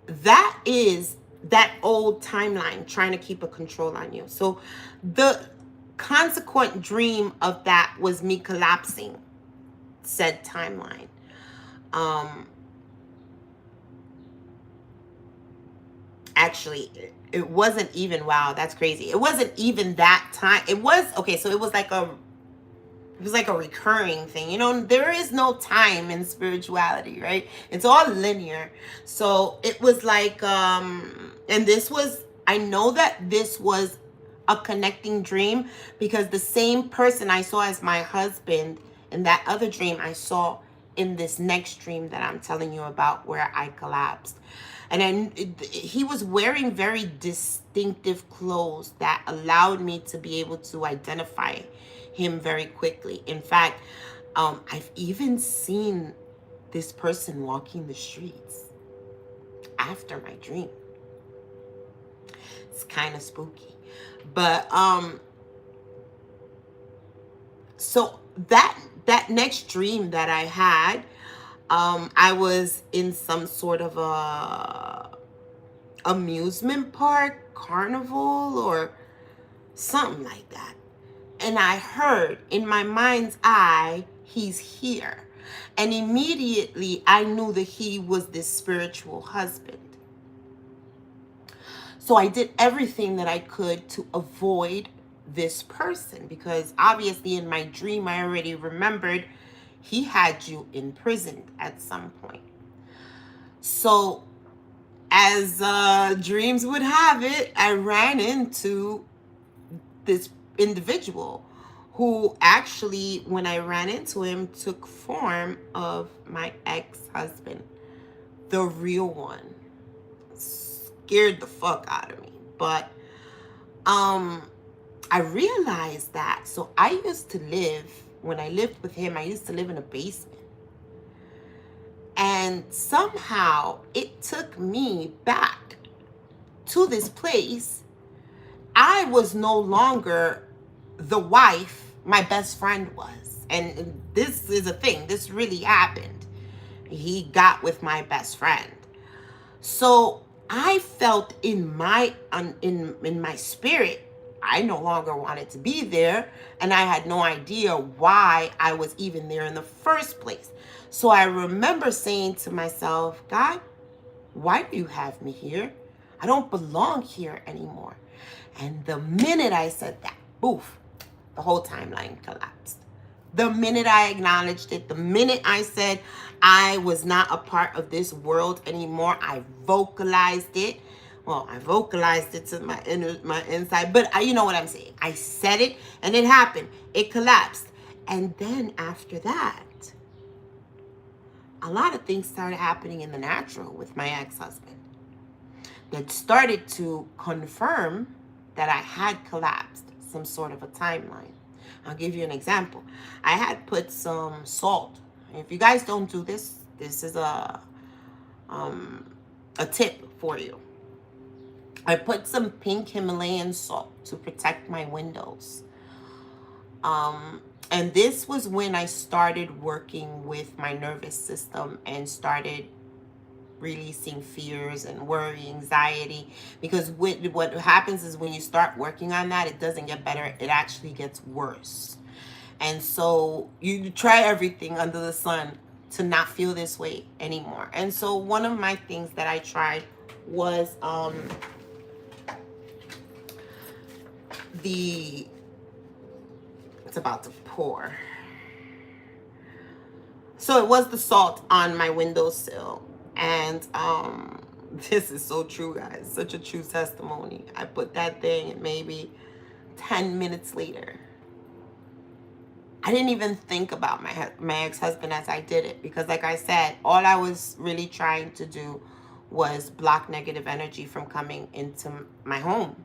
That is that old timeline trying to keep a control on you. So the consequent dream of that was me collapsing said timeline. Actually, it wasn't even, wow, that's crazy. It wasn't even that time. It was, okay, so it was like a recurring thing. You know, there is no time in spirituality, right? It's all linear. So it was like, and this was, I know that this was a connecting dream because the same person I saw as my husband in that other dream, I saw in this next dream that I'm telling you about where I collapsed. And he was wearing very distinctive clothes that allowed me to be able to identify him very quickly. In fact, I've even seen this person walking the streets after my dream. It's kind of spooky. But so that next dream that I had, I was in some sort of a amusement park, carnival, or something like that. And I heard in my mind's eye, he's here. And immediately I knew that he was this spiritual husband. So I did everything that I could to avoid this person because obviously in my dream, I already remembered he had you imprisoned at some point. So as dreams would have it, I ran into this individual who actually, when I ran into him, took form of my ex-husband, the real one. Scared the fuck out of me. But I realized that. So I used to live, when I lived with him, I used to live in a basement. And somehow it took me back to this place. I was no longer the wife my best friend was. And this is a thing. This really happened. He got with my best friend. So I felt in my spirit, I no longer wanted to be there. And I had no idea why I was even there in the first place. So I remember saying to myself, God, why do you have me here? I don't belong here anymore. And the minute I said that, poof, the whole timeline collapsed. The minute I acknowledged it, the minute I said I was not a part of this world anymore, I vocalized it. Well, I vocalized it to my inside, but you know what I'm saying. I said it and it happened. It collapsed. And then after that, a lot of things started happening in the natural with my ex-husband that started to confirm that I had collapsed some sort of a timeline. I'll give you an example. I had put some salt. If you guys don't do this, this is a tip for you. I put some pink Himalayan salt to protect my windows. And this was when I started working with my nervous system and started releasing fears and worry, anxiety. Because what happens is when you start working on that, it doesn't get better. It actually gets worse. And so you try everything under the sun to not feel this way anymore. And so one of my things that I tried was it's about to pour. So it was the salt on my windowsill. And this is so true, guys. Such a true testimony. I put that thing and maybe 10 minutes later, I didn't even think about my ex-husband as I did it. Because like I said, all I was really trying to do was block negative energy from coming into my home.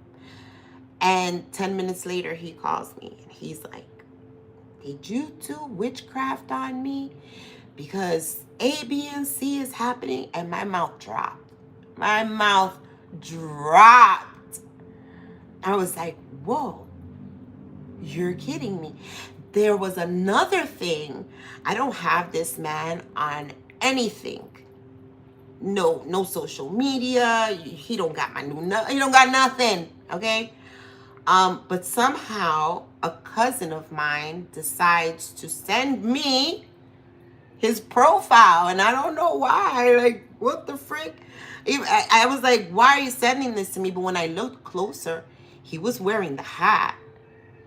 And 10 minutes later, he calls me and he's like, did you do witchcraft on me? Because A, B, and C is happening. And my mouth dropped. My mouth dropped. I was like, whoa, you're kidding me. There was another thing. I don't have this man on anything. No social media. He don't got my he don't got nothing. Okay. But somehow a cousin of mine decides to send me his profile, and I don't know why. Like, what the frick? I was like, why are you sending this to me? But when I looked closer, he was wearing the hat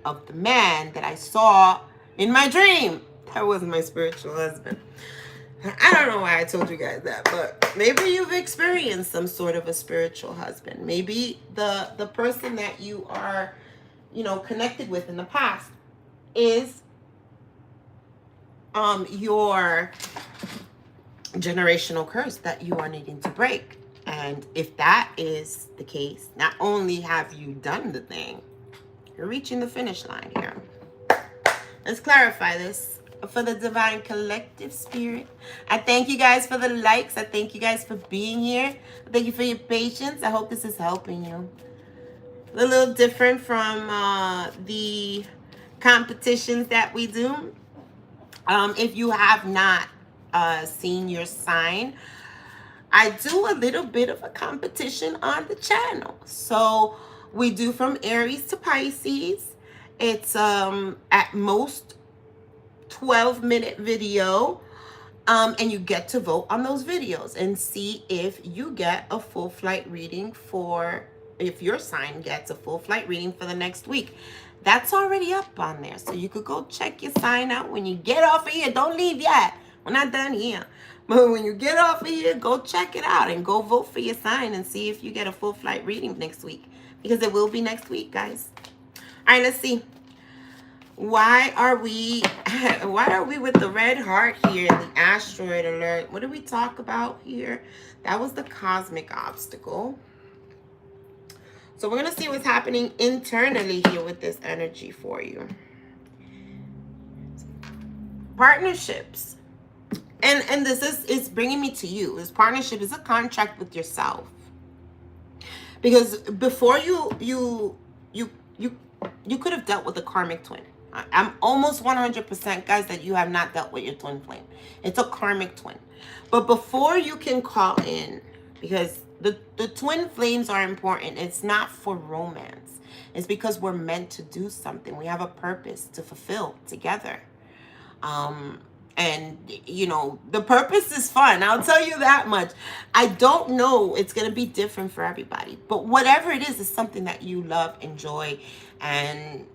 of the man that I saw in my dream. That wasn't my spiritual husband. I don't know why I told you guys that, but maybe you've experienced some sort of a spiritual husband. Maybe the person that you are, connected with in the past is your generational curse that you are needing to break. And if that is the case, not only have you done the thing, you're reaching the finish line here. Let's clarify this. For the divine collective spirit, I thank you guys for the likes. I thank you guys for being here. I thank you for your patience. I hope this is helping you. A little different from the competitions that we do. If you have not seen your sign, I do a little bit of a competition on the channel. So we do from Aries to Pisces. It's at most 12-minute video, and you get to vote on those videos and see if you get a full flight reading if your sign gets a full flight reading for the next week. That's already up on there, so you could go check your sign out when you get off of here. Don't leave yet. We're not done here. But when you get off of here, go check it out and go vote for your sign and see if you get a full flight reading next week, because it will be next week, guys. All right, let's see. Why are we with the red heart here in the asteroid alert? What did we talk about here? That was the cosmic obstacle. So we're going to see what's happening internally here with this energy for you. Partnerships. And this is bringing me to you. This partnership is a contract with yourself. Because before you could have dealt with a karmic twin. I'm almost 100%, guys, that you have not dealt with your twin flame. It's a karmic twin. But before you can call in, because the twin flames are important. It's not for romance. It's because we're meant to do something. We have a purpose to fulfill together. And, the purpose is fun. I'll tell you that much. I don't know. It's going to be different for everybody. But whatever it is something that you love, enjoy, and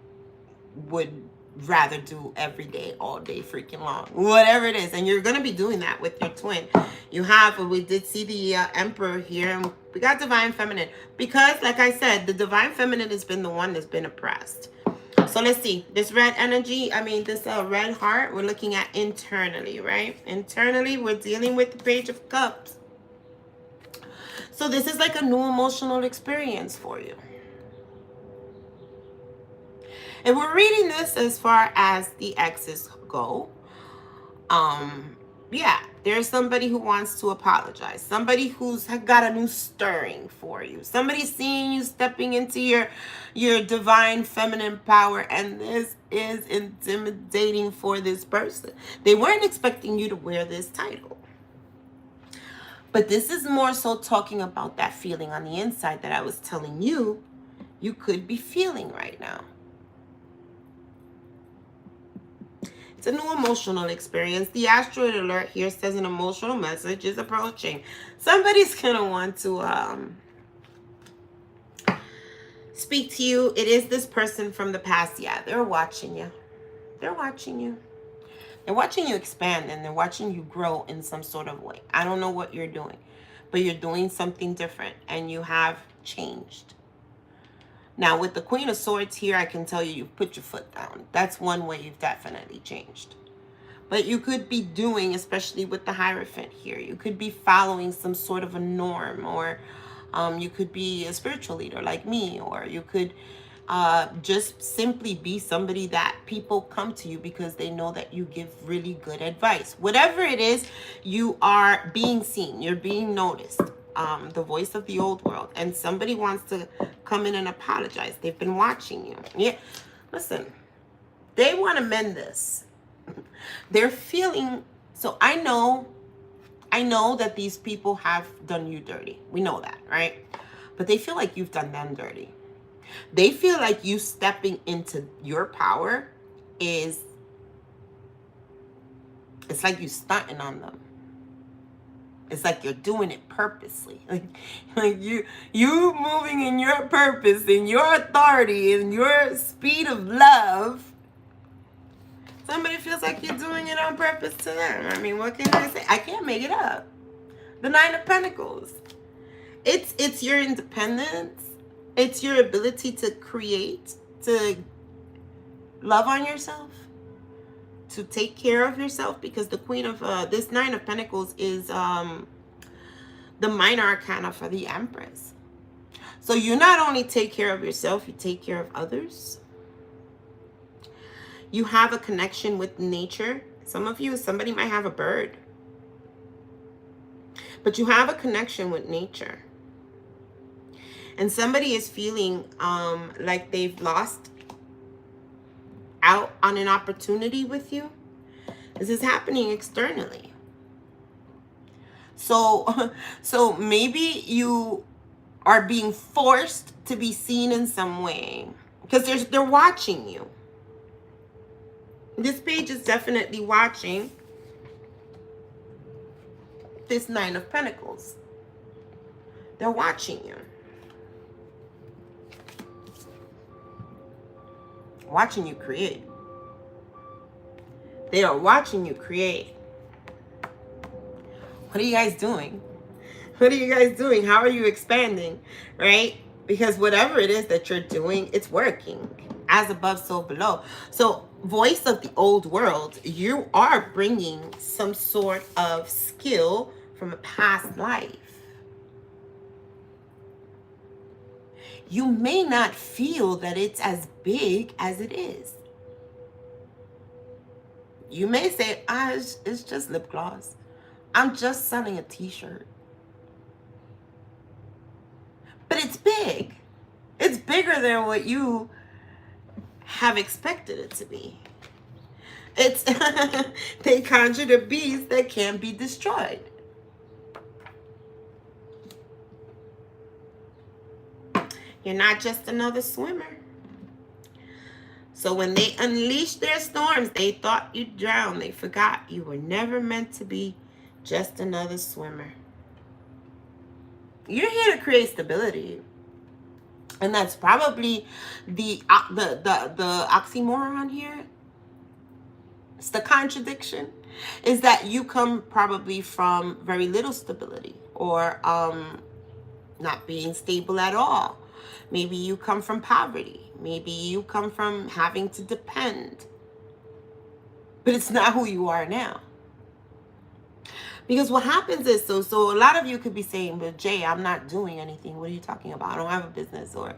would rather do every day, all day, freaking long. Whatever it is. And you're going to be doing that with your twin. We did see the Emperor here. We got divine feminine. Because, like I said, the divine feminine has been the one that's been oppressed. So let's see. This red energy, this red heart, we're looking at internally, right? Internally, we're dealing with the Page of Cups. So this is like a new emotional experience for you. And we're reading this as far as the exes go. Yeah, there's somebody who wants to apologize. Somebody who's got a new stirring for you. Somebody seeing you stepping into your divine feminine power, and this is intimidating for this person. They weren't expecting you to wear this title. But this is more so talking about that feeling on the inside that I was telling you could be feeling right now. It's a new emotional experience. The asteroid alert here says an emotional message is approaching. Somebody's going to want to speak to you. It is this person from the past. Yeah, they're watching you. They're watching you. They're watching you expand, and they're watching you grow in some sort of way. I don't know what you're doing, but you're doing something different, and you have changed. Now, with the Queen of Swords here, I can tell you, you've put your foot down. That's one way you've definitely changed. But you could be doing, especially with the Hierophant here, you could be following some sort of a norm, or you could be a spiritual leader like me, or you could just simply be somebody that people come to you because they know that you give really good advice. Whatever it is, you are being seen. You're being noticed. The voice of the old world, and somebody wants to come in and apologize. They've been watching you. Yeah, listen, they want to mend this. They're feeling, so I know that these people have done you dirty. We know that, right? But they feel like you've done them dirty. They feel like you stepping into your power it's like you stunting on them. It's like you're doing it purposely. Like you moving in your purpose, in your authority, in your speed of love. Somebody feels like you're doing it on purpose to them. I mean, what can I say? I can't make it up. The Nine of Pentacles. It's your independence. It's your ability to create, to love on yourself, to take care of yourself, because the Queen of this Nine of Pentacles is the minor arcana for the Empress. So you not only take care of yourself, you take care of others. You have a connection with nature. Some of you, somebody might have a bird, but you have a connection with nature. And somebody is feeling like they've lost out on an opportunity with you. This is happening externally. So maybe you are being forced to be seen in some way because they're watching you. This page is definitely watching this Nine of Pentacles. They're watching you. Watching you create. They are watching you create. What are you guys doing? What are you guys doing? How are you expanding? Right? Because whatever it is that you're doing, it's working. As above, so below. So, voice of the old world, you are bringing some sort of skill from a past life. You may not feel that it's as big as it is. You may say, it's just lip gloss. I'm just selling a t-shirt. But it's big. It's bigger than what you have expected it to be. It's they conjured a beast that can't be destroyed. You're not just another swimmer. So when they unleashed their storms, they thought you'd drown. They forgot you were never meant to be just another swimmer. You're here to create stability. And that's probably the oxymoron here. It's the contradiction. Is that you come probably from very little stability, or not being stable at all. Maybe you come from poverty. Maybe you come from having to depend. But it's not who you are now. Because what happens is, so a lot of you could be saying, but Jay, I'm not doing anything. What are you talking about? I don't have a business, or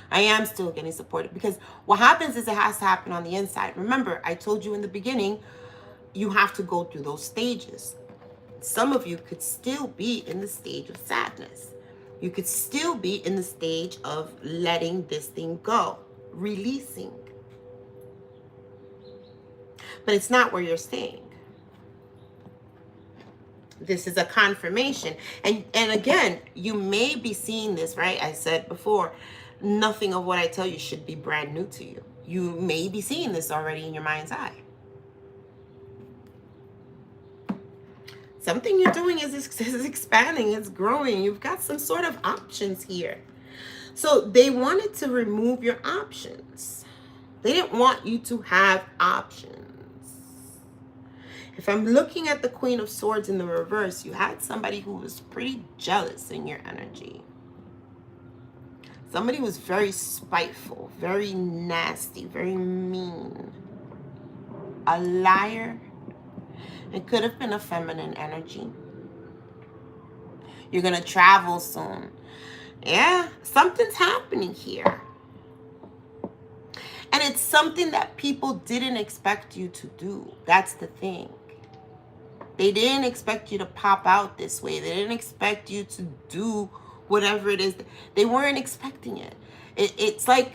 I am still getting supported. Because what happens is it has to happen on the inside. Remember, I told you in the beginning, you have to go through those stages. Some of you could still be in the stage of sadness. You could still be in the stage of letting this thing go, releasing. But it's not where you're staying. This is a confirmation. And again, you may be seeing this, right? I said before, nothing of what I tell you should be brand new to you. You may be seeing this already in your mind's eye. Something you're doing is expanding, it's growing. You've got some sort of options here. So they wanted to remove your options. They didn't want you to have options. If I'm looking at the Queen of Swords in the reverse, you had somebody who was pretty jealous in your energy. Somebody was very spiteful, very nasty, very mean. A liar. It could have been a feminine energy. You're going to travel soon. Yeah, something's happening here. And it's something that people didn't expect you to do. That's the thing. They didn't expect you to pop out this way. They didn't expect you to do whatever it is. They weren't expecting it. It's like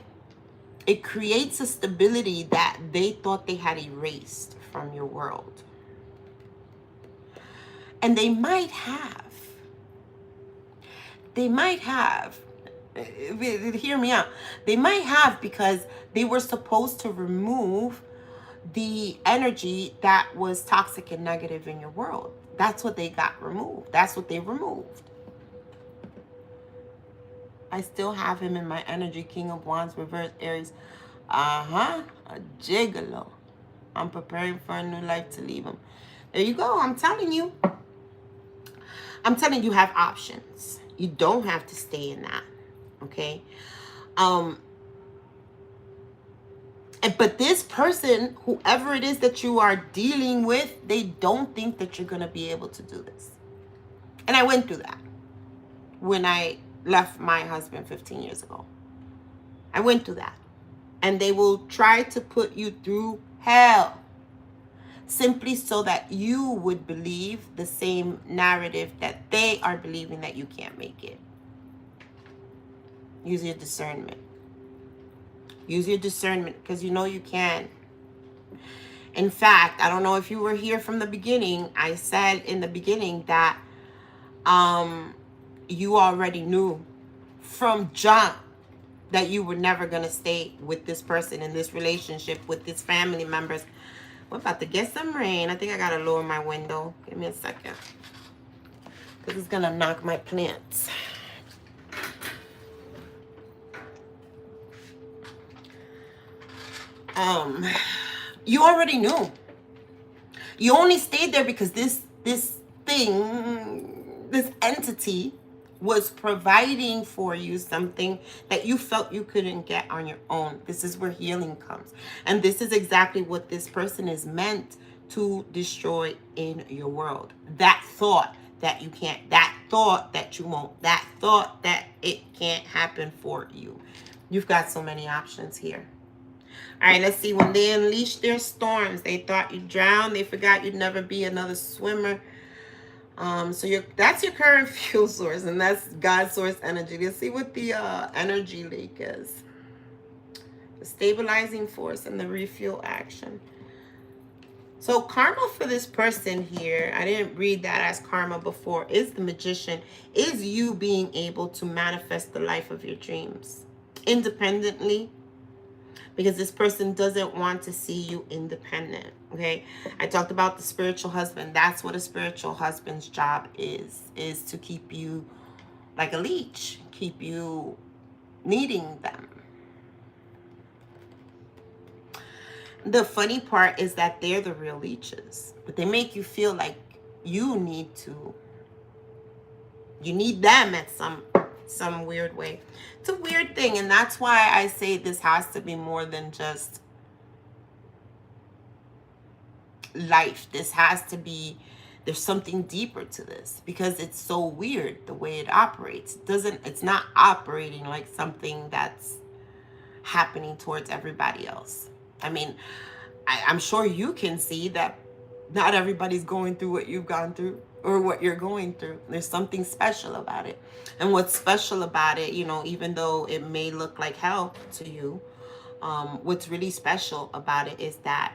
it creates a stability that they thought they had erased from your world. And they might have. Hear me out. They might have, because they were supposed to remove the energy that was toxic and negative in your world. That's what they got removed. That's what they removed. I still have him in my energy. King of Wands, reverse Aries. A gigolo. I'm preparing for a new life to leave him. There you go. I'm telling you. You have options. You don't have to stay in that. Okay? But this person, whoever it is that you are dealing with, they don't think that you're going to be able to do this. And I went through that when I left my husband 15 years ago. I went through that. And they will try to put you through hell, simply so that you would believe the same narrative that they are believing, that you can't make it. Use your discernment. Use your discernment, because you know you can. In fact, I don't know if you were here from the beginning. I said in the beginning that you already knew from jump that you were never going to stay with this person in this relationship with this family members. We're about to get some rain. I think I got to lower my window. Give me a second, because it's going to knock my plants. You already knew. You only stayed there because this entity was providing for you something that you felt you couldn't get on your own. This is where healing comes. And this is exactly what this person is meant to destroy in your world. That thought that you can't, that thought that you won't, that thought that it can't happen for you. You've got so many options here. All right, let's see. When they unleashed their storms, they thought you'd drown. They forgot you'd never be another swimmer. So that's your current fuel source, and that's God's source energy. Let's see what the energy leak is. The stabilizing force and the refuel action. So karma for this person here, I didn't read that as karma before, is the Magician. Is you being able to manifest the life of your dreams independently. Because this person doesn't want to see you independent, okay? I talked about the spiritual husband. That's what a spiritual husband's job is to keep you like a leech, keep you needing them. The funny part is that they're the real leeches, but they make you feel like you need them at some some weird way. It's a weird thing, and that's why I say this has to be more than just life. This has to be, there's something deeper to this, because it's so weird the way it operates. It's not operating like something that's happening towards everybody else. I mean, I'm sure you can see that not everybody's going through what you've gone through or what you're going through. There's something special about it. And what's special about it, you know, even though it may look like hell to you, what's really special about it is that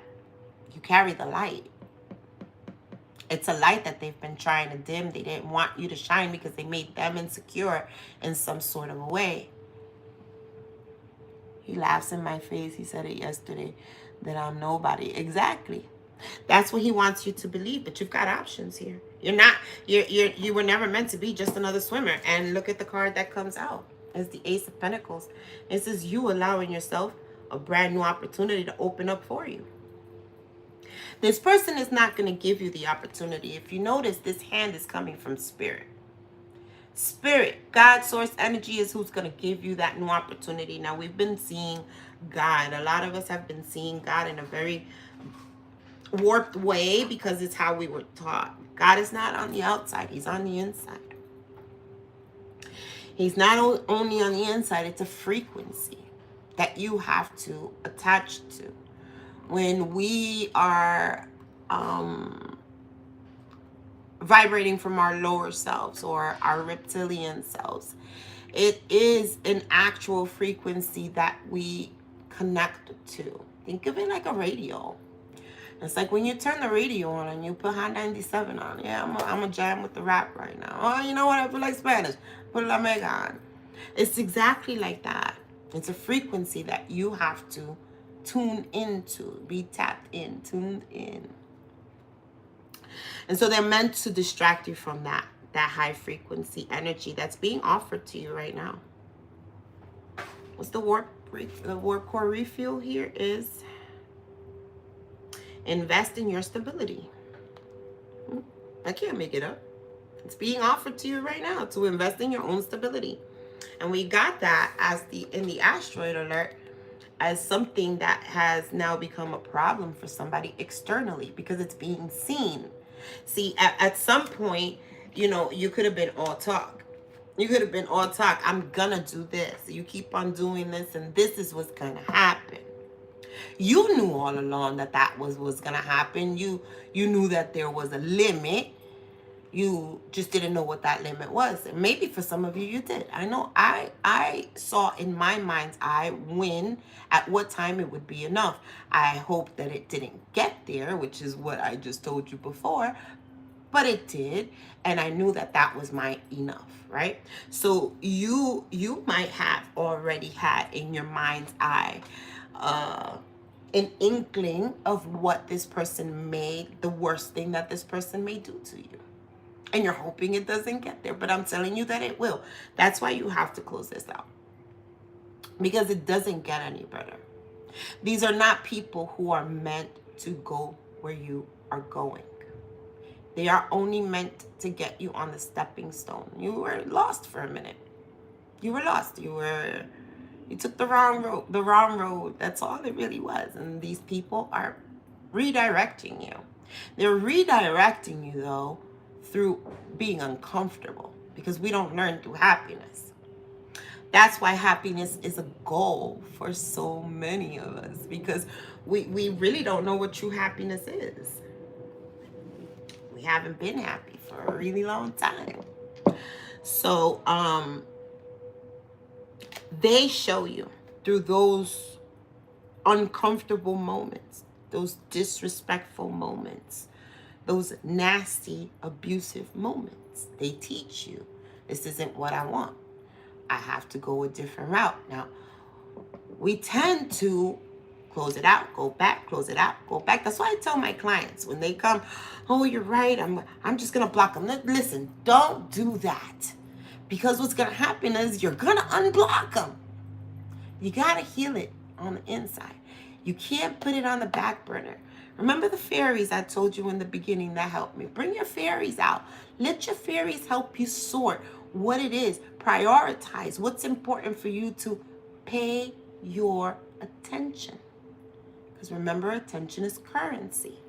you carry the light. It's a light that they've been trying to dim. They didn't want you to shine because they made them insecure in some sort of a way. He laughs in my face. He said it yesterday, that I'm nobody. Exactly. That's what he wants you to believe, that you've got options here. You were never meant to be just another swimmer. And look at the card that comes out. It's the Ace of Pentacles. It says you allowing yourself a brand new opportunity to open up for you. This person is not going to give you the opportunity. If you notice, this hand is coming from spirit. Spirit, God, source energy is who's going to give you that new opportunity. Now, we've been seeing God. A lot of us have been seeing God in a very warped way because it's how we were taught. God is not on the outside. He's on the inside. He's not only on the inside. It's a frequency that you have to attach to. When we are vibrating from our lower selves or our reptilian selves, it is an actual frequency that we connect to. Think of it like a radio. It's like when you turn the radio on and you put Hot 97 on. Yeah, I'm a jam with the rap right now. Oh, you know what? I feel like Spanish. Put La Mega on. It's exactly like that. It's a frequency that you have to tune into, be tapped in, tuned in. And so they're meant to distract you from that high frequency energy that's being offered to you right now. What's the warp core refuel here is invest in your stability. I can't make it up. It's being offered to you right now to invest in your own stability. And we got that as in the asteroid alert as something that has now become a problem for somebody externally because it's being seen. See, at some point, you know, you could have been all talk. You could have been all talk. I'm gonna do this. You keep on doing this and this is what's gonna happen. You knew all along that was gonna happen. You knew that there was a limit. You just didn't know what that limit was. And maybe for some of you, you did. I know I saw in my mind's eye when, at what time it would be enough. I hope that it didn't get there, which is what I just told you before. But it did. And I knew that was my enough, right? So you might have already had in your mind's eye an inkling of what this person the worst thing that this person may do to you. And you're hoping it doesn't get there, but I'm telling you that it will. That's why you have to close this out. Because it doesn't get any better. These are not people who are meant to go where you are going. They are only meant to get you on the stepping stone. You were lost for a minute. You were lost. You took the wrong road. That's all it really was. And these people are redirecting you. They're redirecting you, though, through being uncomfortable, because we don't learn through happiness. That's why happiness is a goal for so many of us, because we really don't know what true happiness is. We haven't been happy for a really long time. So they show you through those uncomfortable moments, those disrespectful moments, those nasty, abusive moments. They teach you, this isn't what I want. I have to go a different route. Now, we tend to close it out, go back, close it out, go back. That's why I tell my clients when they come, oh, you're right, I'm just gonna block them. Listen, don't do that. Because what's gonna happen is you're gonna unblock them. You gotta heal it on the inside. You can't put it on the back burner. Remember the fairies I told you in the beginning that helped me. Bring your fairies out. Let your fairies help you sort what it is. Prioritize what's important for you to pay your attention. Because remember, attention is currency.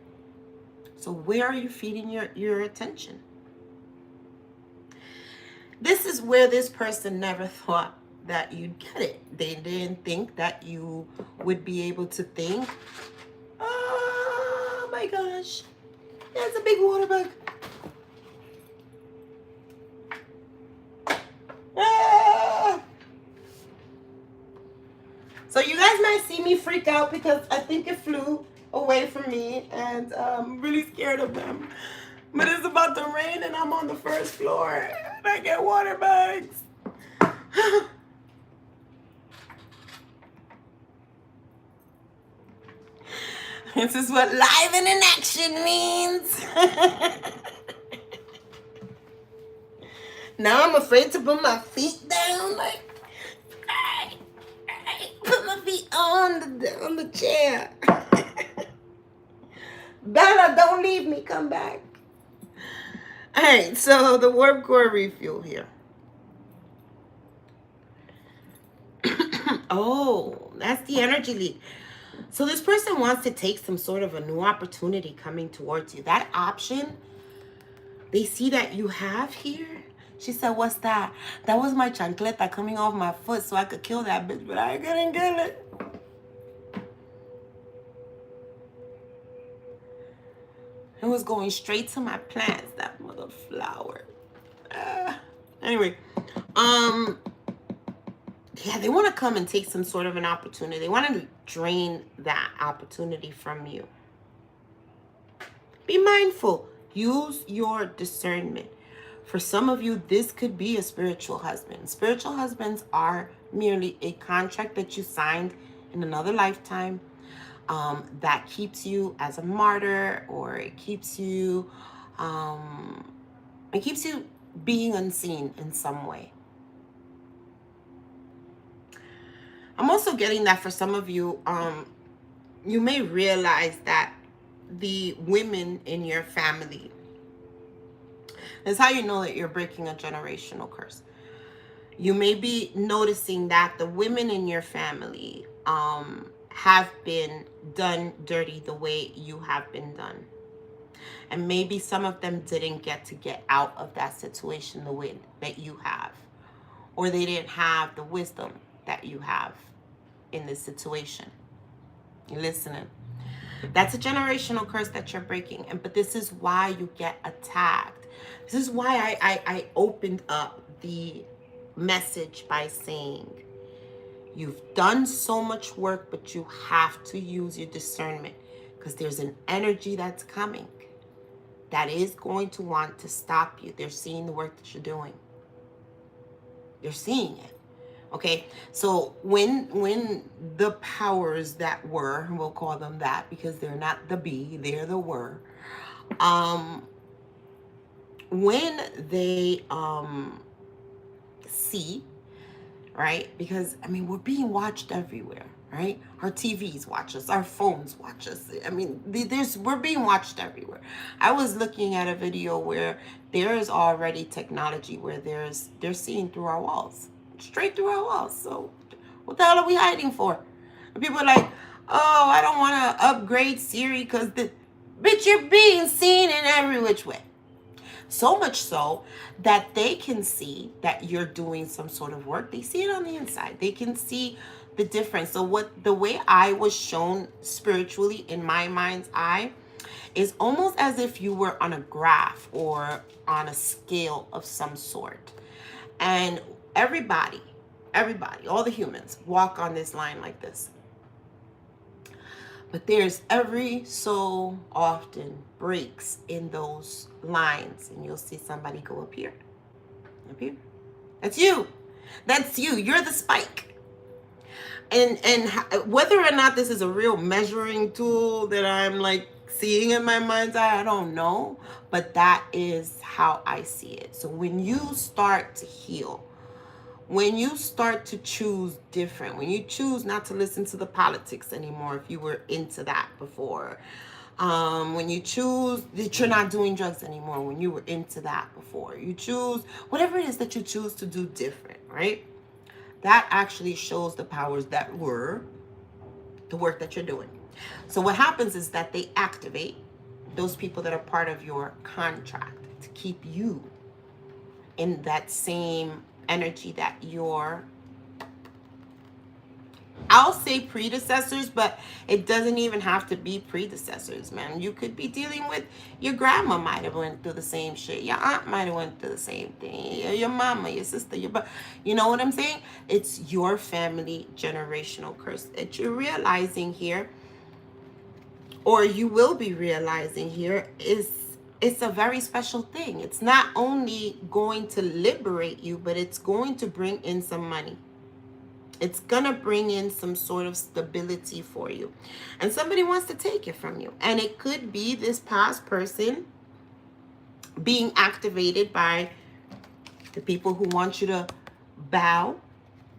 So where are you feeding your attention? This is where this person never thought that you'd get it. They didn't think that you would be able to think, oh my gosh, that's a big water bug. Ah. So you guys might see me freak out because I think it flew away from me, and I'm really scared of them. But it's about to rain and I'm on the first floor and I get water bugs. This is what live and in action means. Now I'm afraid to put my feet down. Like, put my feet on the chair. Bella, don't leave me. Come back. All right, so the warp core refuel here. Oh, that's the energy lead. So this person wants to take some sort of a new opportunity coming towards you. That option, they see that you have here. She said, what's that? That was my chancleta coming off my foot so I could kill that bitch, but I couldn't kill it. It was going straight to my plants, that mother flower. Anyway, yeah, they want to come and take some sort of an opportunity. They want to drain that opportunity from you. Be mindful. Use your discernment. For some of you, this could be a spiritual husband. Spiritual husbands are merely a contract that you signed in another lifetime. That keeps you as a martyr, or it keeps you being unseen in some way. I'm also getting that for some of you, you may realize that the women in your family, that's how you know that you're breaking a generational curse. You may be noticing that the women in your family have been done dirty the way you have been done. And maybe some of them didn't get out of that situation the way that you have. Or they didn't have the wisdom that you have in this situation. You listening? That's a generational curse that you're breaking. But this is why you get attacked. This is why I opened up the message by saying, you've done so much work, but you have to use your discernment, because there's an energy that's coming that is going to want to stop you. They're seeing the work that you're doing. They're seeing it. Okay, so when the powers that were, we'll call them that because they're not the be, they're the were, when they see, right? Because I mean, we're being watched everywhere, right? Our TVs watch us, our phones watch us. I mean, we're being watched everywhere. I was looking at a video where there is already technology where they're seeing through our walls. Straight through our walls. So what the hell are we hiding for? And people are like, oh, I don't want to upgrade Siri because bitch, you're being seen in every which way. So much so that they can see that you're doing some sort of work. They see it on the inside. They can see the difference. So the way I was shown spiritually in my mind's eye is almost as if you were on a graph or on a scale of some sort. And everybody, all the humans walk on this line like this. But there's every so often breaks in those lines, and you'll see somebody go up here. Up here. That's you. That's you. You're the spike. And whether or not this is a real measuring tool that I'm like seeing in my mind's eye, I don't know. But that is how I see it. So when you start to heal, when you start to choose different, when you choose not to listen to the politics anymore, if you were into that before, When you choose that you're not doing drugs anymore, when you were into that before, you choose whatever it is that you choose to do different, right? That actually shows the powers that were the work that you're doing. So what happens is that they activate those people that are part of your contract to keep you in that same energy that you're, I'll say predecessors, but it doesn't even have to be predecessors, man. You could be dealing with your grandma might have went through the same shit. Your aunt might have went through the same thing. Your mama, your sister, you know what I'm saying? It's your family generational curse that you're realizing here, or you will be realizing here, is it's a very special thing. It's not only going to liberate you, but it's going to bring in some money. It's going to bring in some sort of stability for you. And somebody wants to take it from you. And it could be this past person being activated by the people who want you to bow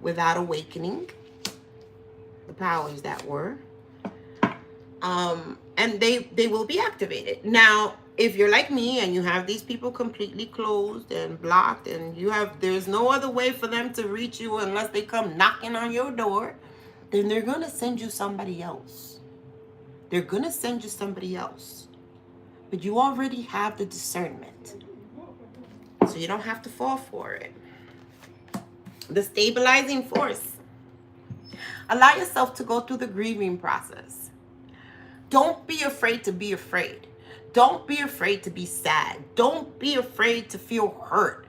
without awakening. The powers that were. And they will be activated. Now, if you're like me and you have these people completely closed and blocked, and there's no other way for them to reach you unless they come knocking on your door, then they're going to send you somebody else. They're going to send you somebody else. But you already have the discernment. So you don't have to fall for it. The stabilizing force. Allow yourself to go through the grieving process. Don't be afraid to be afraid. Don't be afraid to be sad. Don't be afraid to feel hurt.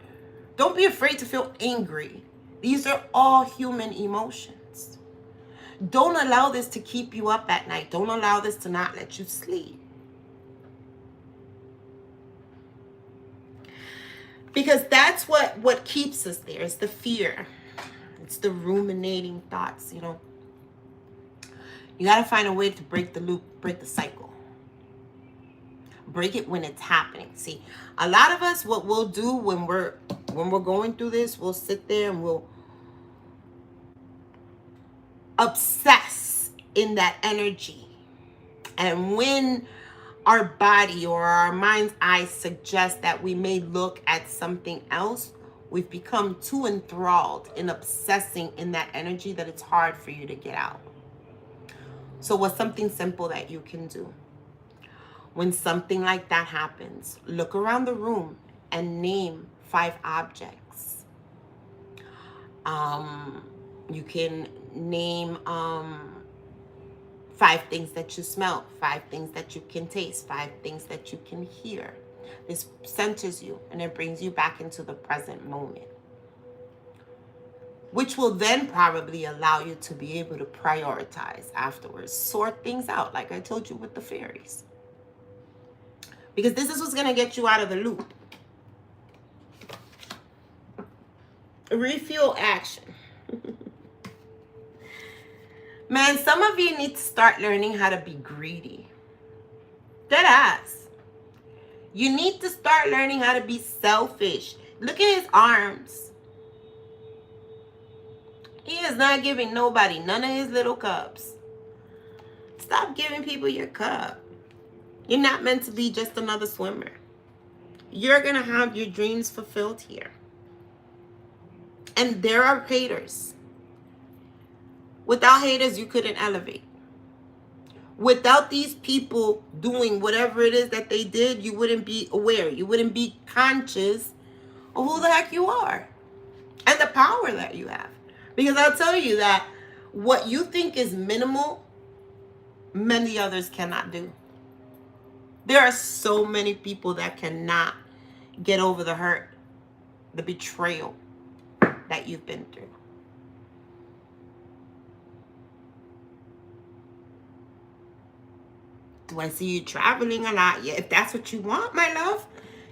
Don't be afraid to feel angry. These are all human emotions. Don't allow this to keep you up at night. Don't allow this to not let you sleep. Because that's what keeps us there. It's the fear. It's the ruminating thoughts, you know. You got to find a way to break the loop, break the cycle. Break it when it's happening. See, a lot of us, what we'll do when we're going through this, we'll sit there and we'll obsess in that energy. And when our body or our mind's eye suggests that we may look at something else, we've become too enthralled in obsessing in that energy that it's hard for you to get out. So what's something simple that you can do? When something like that happens, look around the room and name 5 objects. You can name 5 things that you smell, 5 things that you can taste, 5 things that you can hear. This centers you and it brings you back into the present moment, which will then probably allow you to be able to prioritize afterwards, sort things out, like I told you with the fairies. Because this is what's going to get you out of the loop. Refuel action. Man, some of you need to start learning how to be greedy. Deadass. You need to start learning how to be selfish. Look at his arms. He is not giving nobody none of his little cups. Stop giving people your cup. You're not meant to be just another swimmer. You're going to have your dreams fulfilled here. And there are haters. Without haters, you couldn't elevate. Without these people doing whatever it is that they did, you wouldn't be aware. You wouldn't be conscious of who the heck you are and the power that you have. Because I'll tell you that what you think is minimal, many others cannot do. There are so many people that cannot get over the hurt, the betrayal that you've been through. Do I see you traveling a lot? Yeah, if that's what you want, my love.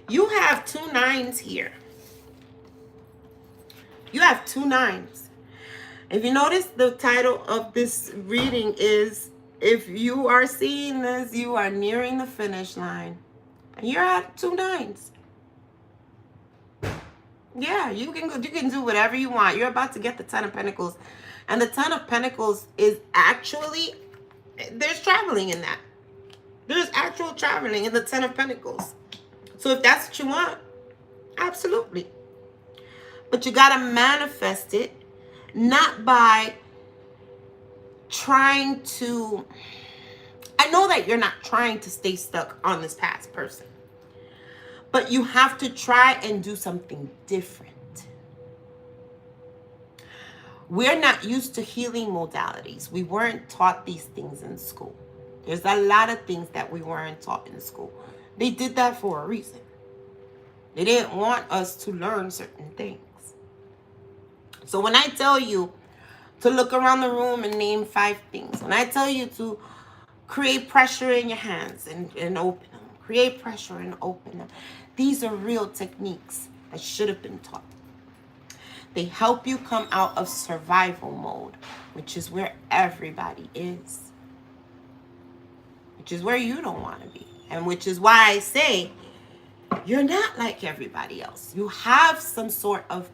You have 2 9s here. You have 2 9s. If you notice, the title of this reading is, if you are seeing this, you are nearing the finish line. And you're at 2 9s. Yeah, you can do whatever you want. You're about to get the 10 of Pentacles. And the 10 of Pentacles is actually, there's traveling in that. There's actual traveling in the Ten of Pentacles. So if that's what you want, absolutely. But you got to manifest it, not by trying to... I know that you're not trying to stay stuck on this past person, but you have to try and do something different. We're not used to healing modalities. We weren't taught these things in school. There's a lot of things that we weren't taught in school. They did that for a reason. They didn't want us to learn certain things. So when I tell you to look around the room and name 5 things, when I tell you to create pressure in your hands and open them, create pressure and open them, these are real techniques that should have been taught. They help you come out of survival mode, which is where everybody is, which is where you don't want to be, and which is why I say you're not like everybody else. You have some sort of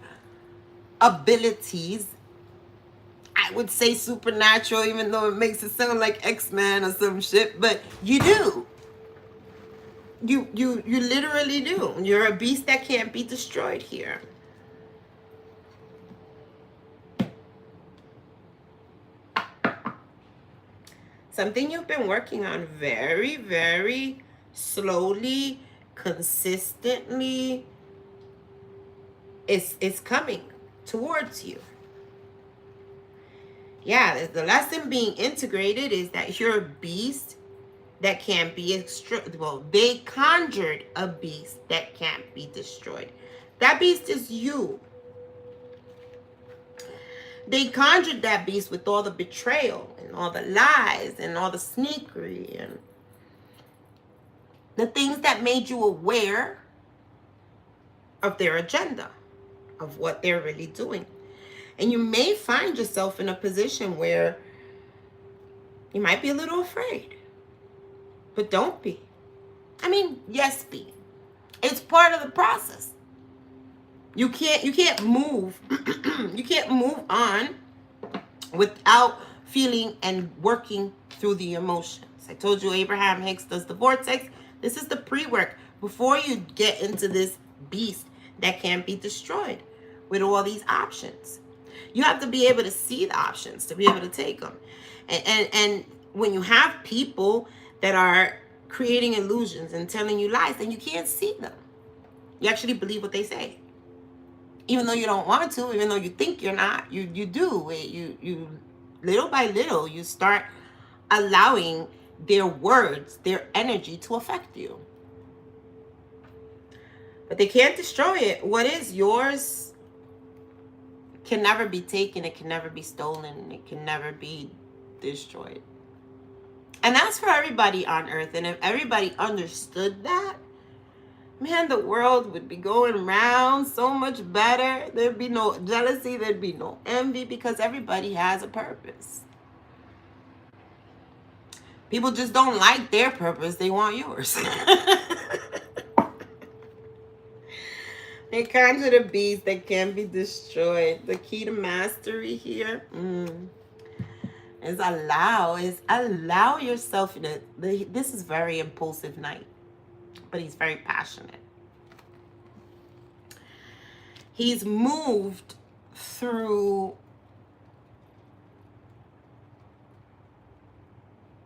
abilities. I would say supernatural, even though it makes it sound like X-Men or some shit, but you do. You literally do. You're a beast that can't be destroyed here. Something you've been working on very, very slowly, consistently, is coming towards you. Yeah, the lesson being integrated is that you're a beast that can't be well, they conjured a beast that can't be destroyed. That beast is you. They conjured that beast with all the betrayal and all the lies and all the sneakery and the things that made you aware of their agenda, of what they're really doing. And you may find yourself in a position where you might be a little afraid. But don't be. I mean, yes, be. It's part of the process. You can't move. You can't move on without feeling and working through the emotions. I told you Abraham Hicks does the vortex. This is the pre-work before you get into this beast that can't be destroyed with all these options. You have to be able to see the options to be able to take them. And when you have people that are creating illusions and telling you lies, then you can't see them. You actually believe what they say. Even though you don't want to, even though you think you're not, you do. You little by little, you start allowing their words, their energy to affect you. But they can't destroy it. What is yours can never be taken. It can never be stolen. It can never be destroyed. And that's for everybody on earth. And if everybody understood that, man, the world would be going round so much better. There'd be no jealousy. There'd be no envy, because everybody has a purpose. People just don't like their purpose. They want yours. They conjure the beast that can't be destroyed. The key to mastery here is allow yourself. This is very impulsive night, but he's very passionate. He's moved through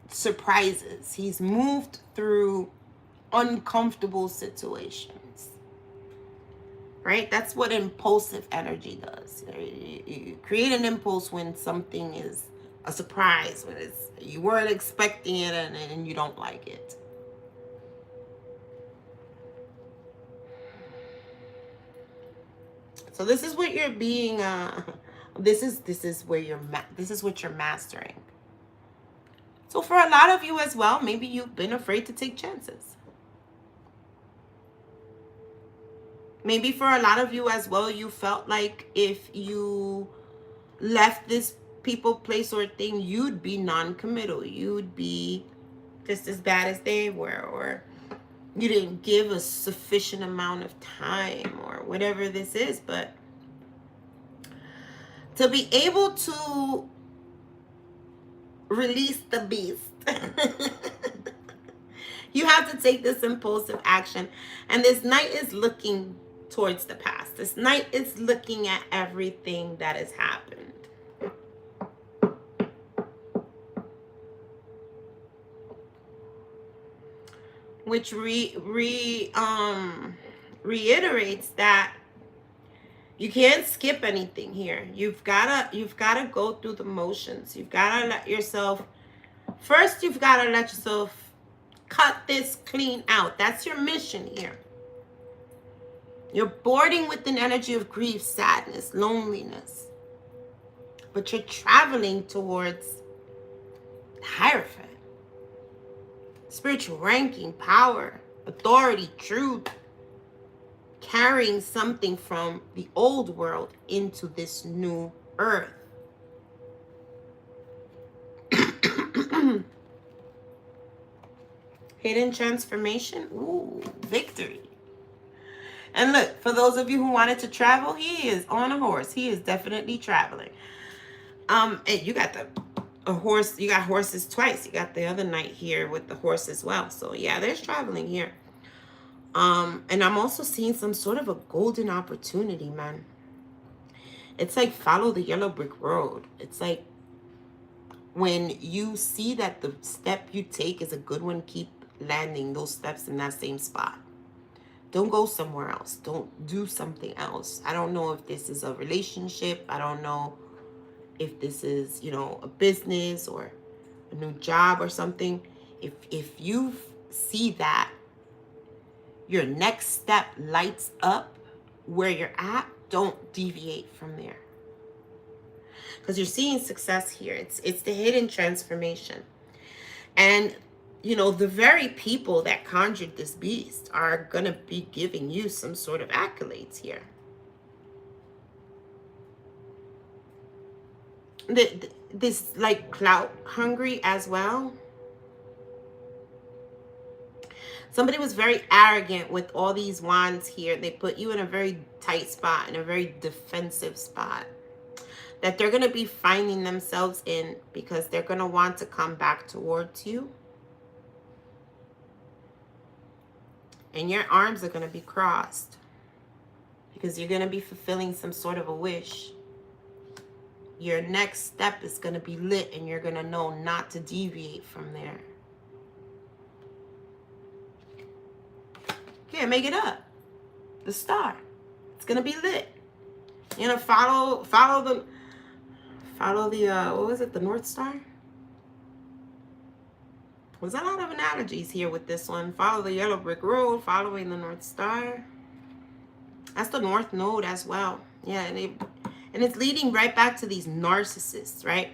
surprises. He's moved through uncomfortable situations. Right? That's what impulsive energy does. You create an impulse when something is a surprise, when you weren't expecting it and you don't like it. So this is what you're being. This is what you're mastering. So for a lot of you as well, maybe you've been afraid to take chances. Maybe for a lot of you as well, you felt like if you left this people, place, or thing, you'd be non-committal. You'd be just as bad as they were, or you didn't give a sufficient amount of time, or whatever this is. But to be able to release the beast You have to take this impulsive action. And this knight is looking towards the past. This knight is looking at everything that has happened. Which reiterates that you can't skip anything here. You've gotta go through the motions. You've gotta let yourself, first you've gotta let yourself cut this clean out. That's your mission here. You're boarding with an energy of grief, sadness, loneliness. But you're traveling towards the Hierophant. Spiritual ranking, power, authority, truth. Carrying something from the old world into this new earth. Hidden transformation. Ooh, victory. And look, for those of you who wanted to travel, he is on a horse. He is definitely traveling. And you got a horse. You got horses twice. You got the other knight here with the horse as well. So yeah, there's traveling here. And I'm also seeing some sort of a golden opportunity, man. It's like follow the yellow brick road. It's like when you see that the step you take is a good one, keep landing those steps in that same spot. Don't go somewhere else. Don't do something else. I don't know if this is a relationship. I don't know if this is, you know, a business or a new job or something. If you see that your next step lights up where you're at, don't deviate from there. Because you're seeing success here. It's the hidden transformation. And, you know, the very people that conjured this beast are going to be giving you some sort of accolades here. This, like, clout hungry as well. Somebody was very arrogant with all these wands here. They put you in a very tight spot, in a very defensive spot that they're going to be finding themselves in, because they're going to want to come back towards you. And your arms are going to be crossed because you're going to be fulfilling some sort of a wish. Your next step is going to be lit, and you're going to know not to deviate from there. Yeah, make it up. The star. It's going to be lit. You know, follow the, what was it? The North Star? There's a lot of analogies here with this one. Follow the yellow brick road, following the North Star. That's the North Node as well. Yeah, and it's leading right back to these narcissists, right?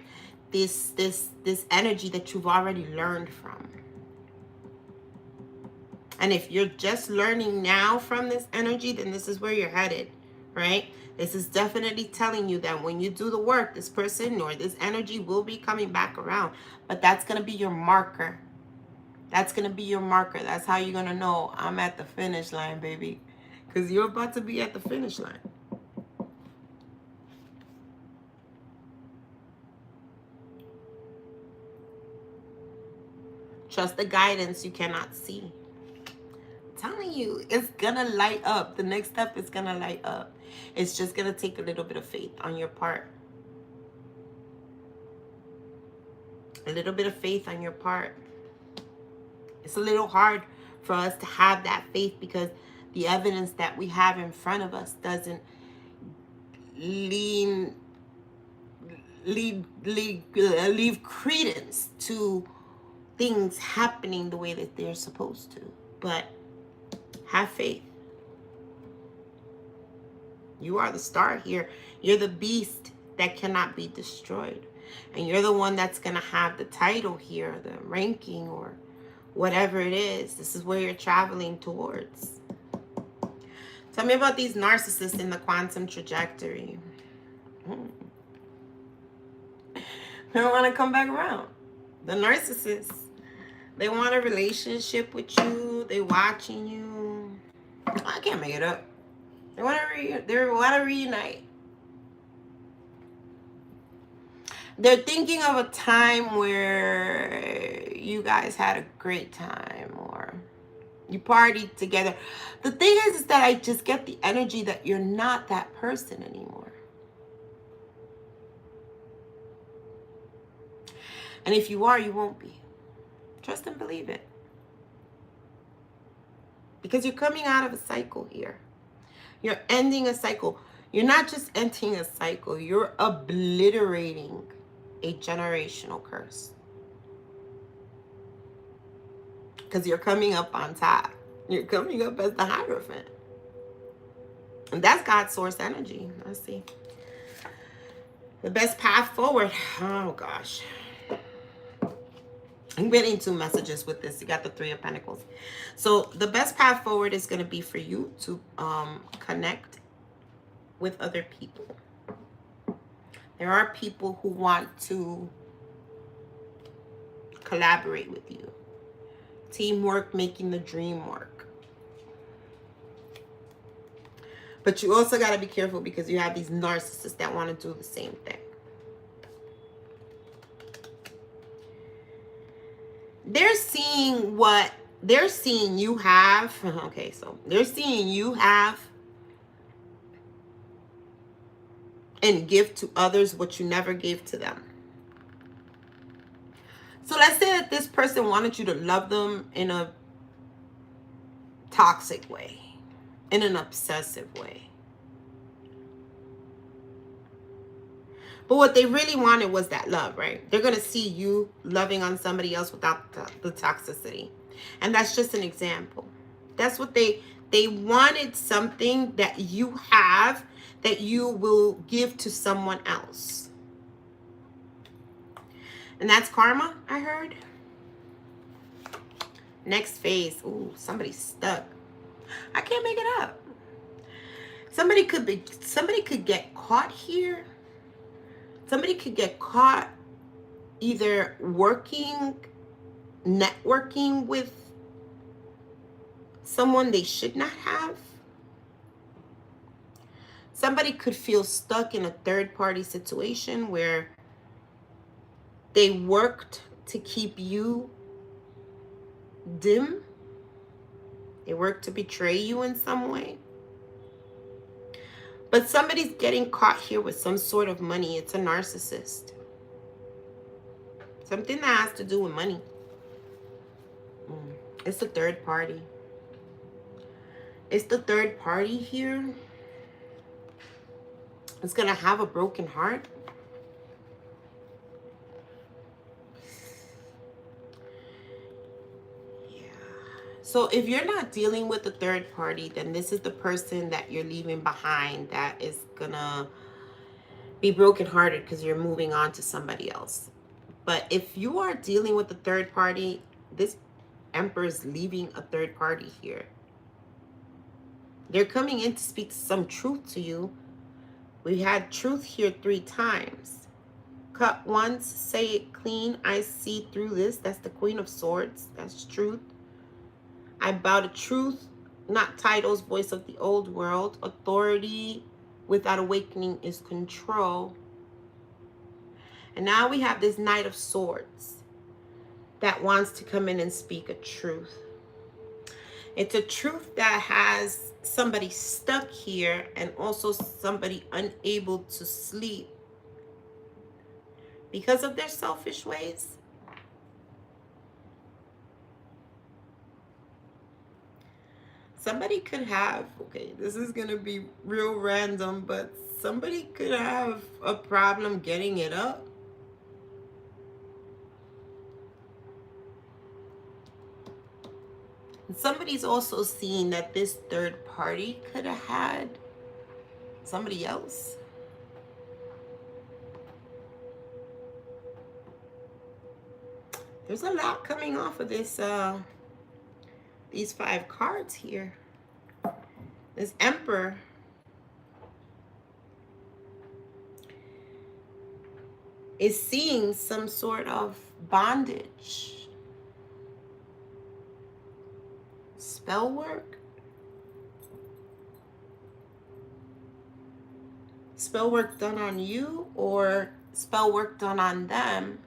This energy that you've already learned from. And if you're just learning now from this energy, then this is where you're headed, right? This is definitely telling you that when you do the work, this person or this energy will be coming back around. But that's going to be your marker. That's going to be your marker. That's how you're going to know I'm at the finish line, baby. Because you're about to be at the finish line. Trust the guidance you cannot see. I'm telling you, it's going to light up. The next step is going to light up. It's just going to take a little bit of faith on your part. A little bit of faith on your part. It's a little hard for us to have that faith because the evidence that we have in front of us doesn't leave credence to things happening the way that they're supposed to. But have faith. You are the star here. You're the beast that cannot be destroyed. And you're the one that's going to have the title here, the ranking or whatever it is. This is where you're traveling towards. Tell me about these narcissists in the quantum trajectory. They don't want to come back around. The narcissists, they want a relationship with you. They're watching you. I can't make it up. They want to reunite. They're thinking of a time where you guys had a great time, or You partied together. The thing is that I just get the energy that you're not that person anymore. And if you are, you won't be. Trust and believe it. Because you're coming out of a cycle here. You're ending a cycle. You're not just ending a cycle. You're obliterating a generational curse. Because you're coming up on top. You're coming up as the Hierophant. And that's God's source energy. Let's see. The best path forward. Oh, gosh. I'm getting two messages with this. You got the Three of Pentacles. So the best path forward is going to be for you to connect with other people. There are people who want to collaborate with you. Teamwork, making the dream work. But you also got to be careful because you have these narcissists that want to do the same thing. They're seeing what they're seeing you have. Okay, so they're seeing you have and give to others what you never gave to them. So let's say that this person wanted you to love them in a toxic way, in an obsessive way. But what they really wanted was that love, right? They're going to see you loving on somebody else without the toxicity. And that's just an example. That's what they wanted, something that you have that you will give to someone else. And that's karma, I heard. Next phase. Ooh, somebody's stuck. I can't make it up. Somebody could get caught here. Somebody could get caught either networking with someone they should not have. Somebody could feel stuck in a third-party situation where they worked to keep you dim. They worked to betray you in some way. But somebody's getting caught here with some sort of money. It's a narcissist. Something that has to do with money. It's the third party. It's the third party here. It's going to have a broken heart. So if you're not dealing with the third party, then this is the person that you're leaving behind that is gonna be brokenhearted because you're moving on to somebody else. But if you are dealing with the third party, this Emperor is leaving a third party here. They're coming in to speak some truth to you. We had truth here 3 times. Cut once, say it clean. I see through this. That's the Queen of Swords. That's truth. I bow to truth, not titles, voice of the old world. Authority without awakening is control. And now we have this Knight of Swords that wants to come in and speak a truth. It's a truth that has somebody stuck here and also somebody unable to sleep because of their selfish ways. Somebody could have, okay, this is going to be real random, but somebody could have a problem getting it up. And somebody's also seeing that this third party could have had somebody else. There's a lot coming off of this, these 5 cards here. This Emperor is seeing some sort of bondage. Spell work. Spell work done on you or spell work done on them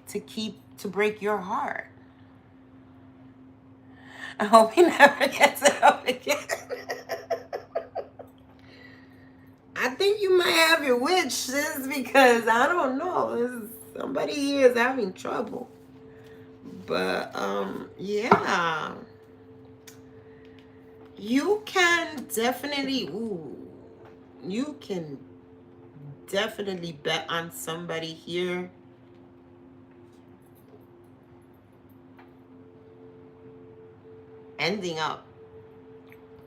to break your heart. I hope he never gets it up again. I think you might have your witch, sis, because I don't know. Somebody here is having trouble. But yeah. You can definitely you can definitely bet on somebody here ending up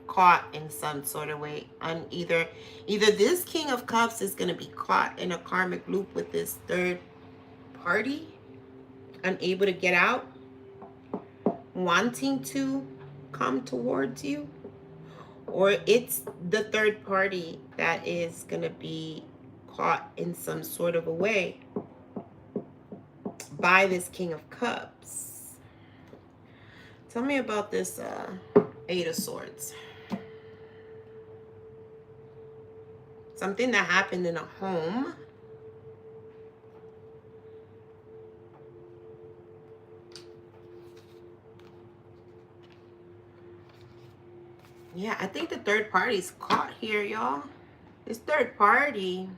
caught in some sort of way. And either this King of Cups is going to be caught in a karmic loop with this third party, unable to get out, wanting to come towards you, or it's the third party that is going to be caught in some sort of a way by this King of Cups. Tell me about this Eight of Swords. Something that happened in a home. Yeah, I think the third party's caught here, y'all. This third party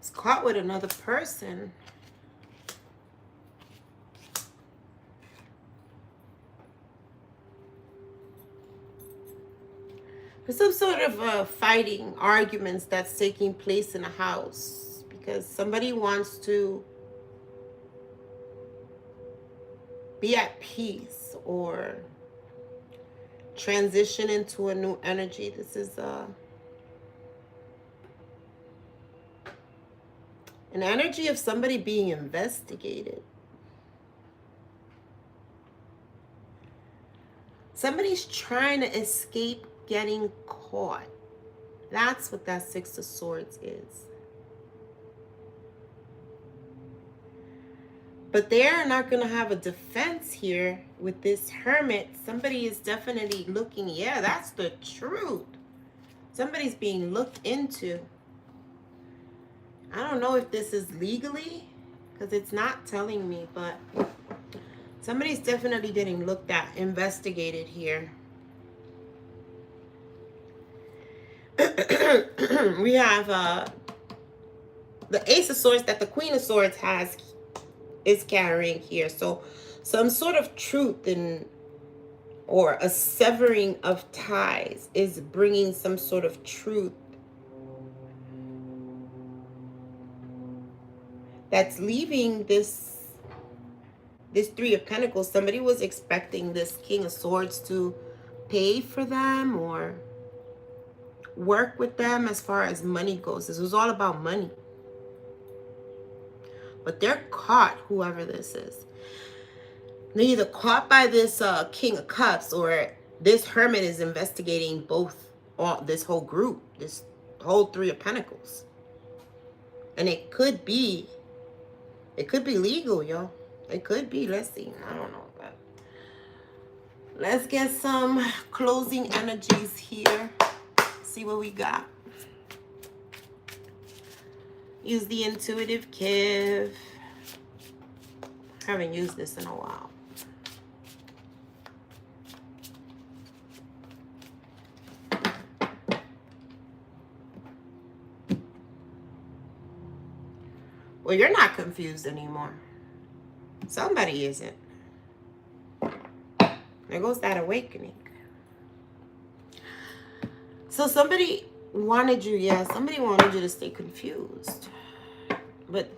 is caught with another person. There's some sort of fighting, arguments that's taking place in a house because somebody wants to be at peace or transition into a new energy. This is an energy of somebody being investigated. Somebody's trying to escape getting caught. That's what that Six of Swords is. But they're not going to have a defense here with this Hermit. Somebody is definitely looking. Yeah, that's the truth. Somebody's being looked into. I don't know if this is legally, because it's not telling me, but somebody's definitely getting looked at, investigated here. We have the Ace of Swords that the Queen of Swords is carrying here. So some sort of truth or a severing of ties is bringing some sort of truth that's leaving this Three of Pentacles. Somebody was expecting this King of Swords to pay for them or work with them as far as money goes. This was all about money. But they're caught, whoever this is. They're either caught by this King of Cups, or this Hermit is investigating this whole group, this whole Three of Pentacles. And it could be legal, y'all. It could be. Let's see. I don't know. But let's get some closing energies here. See what we got. Use the intuitive Kiv. I haven't used this in a while. Well, you're not confused anymore. Somebody isn't. There goes that awakening. So somebody wanted you, somebody wanted you to stay confused. But,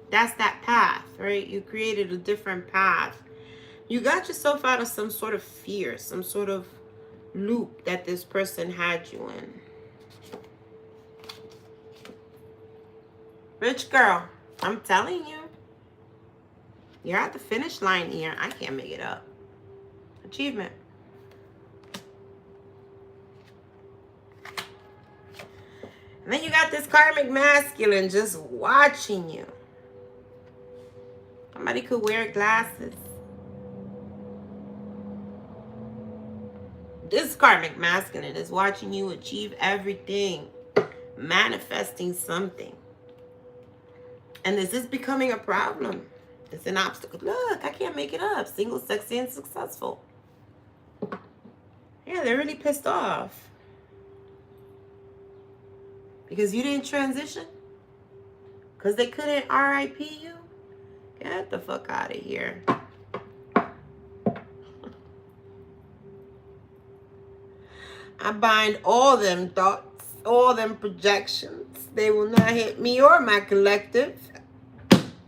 that's that path, right? You created a different path. You got yourself out of some sort of fear, some sort of loop that this person had you in. Rich girl, I'm telling you. You're at the finish line here. I can't make it up. Achievement. And then you got this karmic masculine just watching you. Somebody could wear glasses. This karmic masculine is watching you achieve everything, manifesting something. And this is becoming a problem. It's an obstacle. Look, I can't make it up. Single, sexy, and successful. Yeah, they're really pissed off. Because you didn't transition? Because they couldn't RIP you? Get the fuck out of here. I bind all them thoughts, all them projections. They will not hit me or my collective.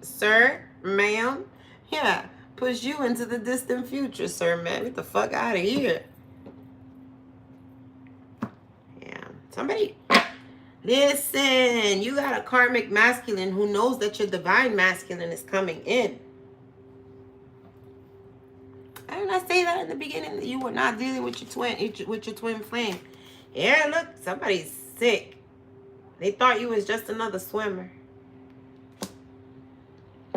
Sir, ma'am. Yeah, push you into the distant future, sir, man. Get the fuck out of here. Yeah, somebody... Listen, you got a karmic masculine who knows that your divine masculine is coming in. I did not say that in the beginning, that you were not dealing with your twin flame. Yeah, look, somebody's sick. They thought you was just another swimmer.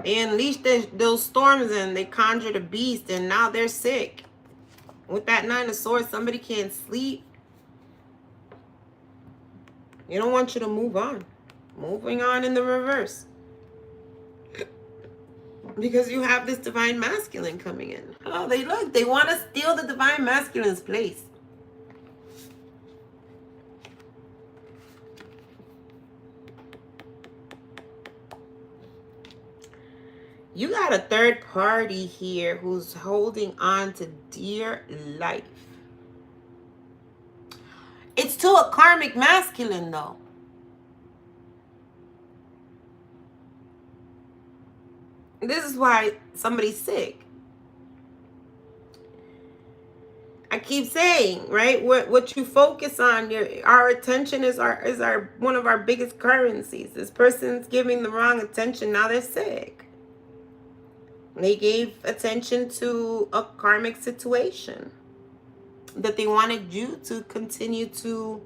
They unleashed those storms and they conjured a beast, and now they're sick. With that 9 of Swords, somebody can't sleep. They don't want you to move on. Moving on in the reverse. Because you have this divine masculine coming in. Oh, they want to steal the divine masculine's place. You got a third party here who's holding on to dear life. It's to a karmic masculine, though. This is why somebody's sick. I keep saying, right? What you focus on, our attention is our one of our biggest currencies. This person's giving the wrong attention. Now they're sick. They gave attention to a karmic situation that they wanted you to continue to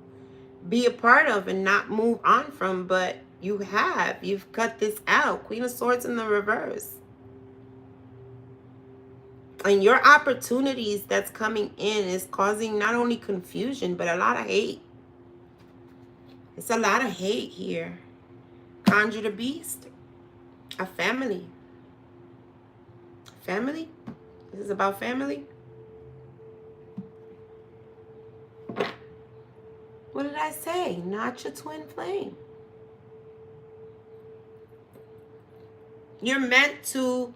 be a part of and not move on from, but you've cut this out. Queen of Swords in the reverse. And your opportunities that's coming in is causing not only confusion, but a lot of hate. It's a lot of hate here. Conjure the beast. A family. Family? This is about family? What did I say? Not your twin flame. You're meant to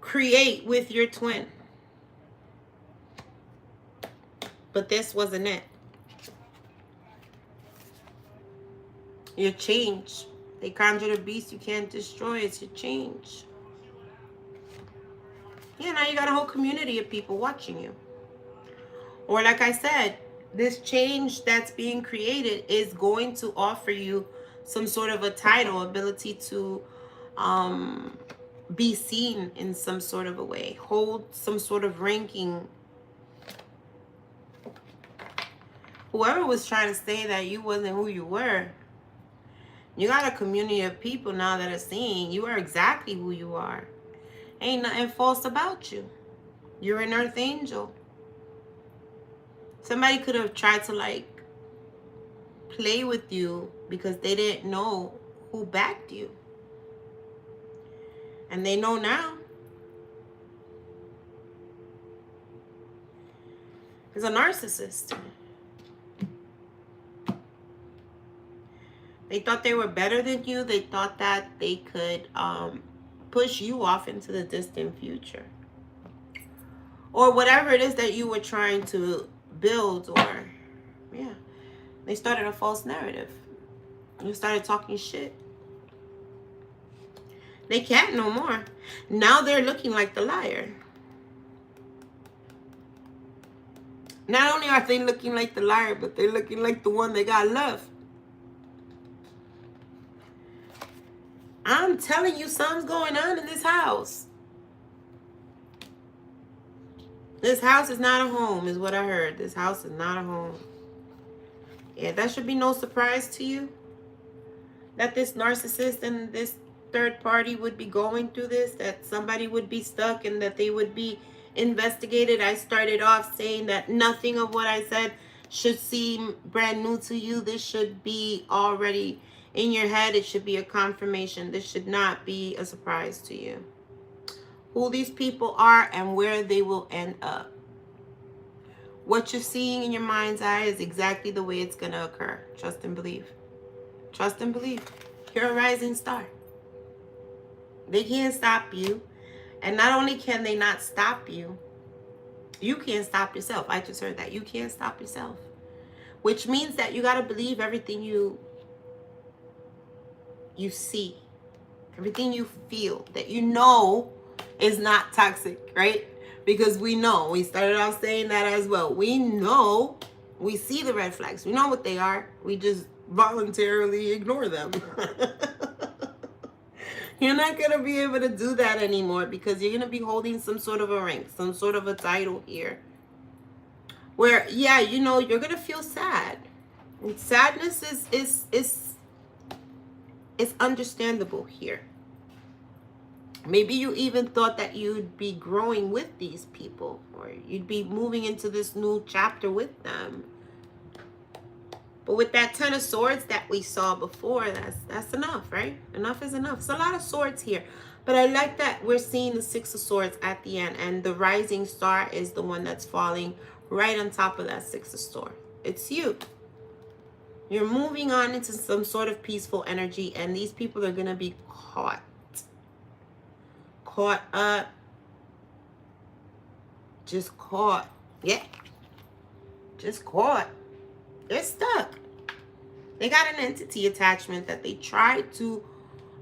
create with your twin. But this wasn't it. Your change. They conjured a beast you can't destroy. It's your change. Yeah, now you got a whole community of people watching you. Or like I said, this change that's being created is going to offer you some sort of a title, ability to be seen in some sort of a way, hold some sort of ranking. Whoever was trying to say that you wasn't who you were, you got a community of people now that are seeing you are exactly who you are. Ain't nothing false about you. You're an earth angel. Somebody could have tried to like play with you because they didn't know who backed you. And they know now. He's a narcissist. They thought they were better than you. They thought that they could push you off into the distant future. Or whatever it is that you were trying to build, or yeah. They started a false narrative. You started talking shit. They can't no more. Now they're looking like the liar. Not only are they looking like the liar, but they're looking like the one that got love. I'm telling you, something's going on in this house. This house is not a home, is what I heard. This house is not a home. Yeah, that should be no surprise to you. That this narcissist and this third party would be going through this. That somebody would be stuck and that they would be investigated. I started off saying that nothing of what I said should seem brand new to you. This should be already In your head, it should be a confirmation. This should not be a surprise to you. Who these people are and where they will end up. What you're seeing in your mind's eye is exactly the way it's going to occur. Trust and believe. Trust and believe. You're a rising star. They can't stop you. And not only can they not stop you, you can't stop yourself. I just heard that. You can't stop yourself. Which means that you got to believe everything you see. Everything you feel. That you know is not toxic, right? Because we know. We started off saying that as well. We know. We see the red flags. We know what they are. We just voluntarily ignore them. You're not going to be able to do that anymore because you're going to be holding some sort of a rank, some sort of a title here. Where, yeah, you know, you're going to feel sad. And sadness is understandable here. Maybe you even thought that you'd be growing with these people or you'd be moving into this new chapter with them. But with that 10 of swords that we saw before, that's enough, right? Enough is enough. It's a lot of swords here. But I like that we're seeing the 6 of swords at the end. And the rising star is the one that's falling right on top of that 6 of swords. It's you. You're moving on into some sort of peaceful energy. And these people are going to be caught. Caught up. Just caught. Yeah. Just caught. They're stuck. They got an entity attachment that they try to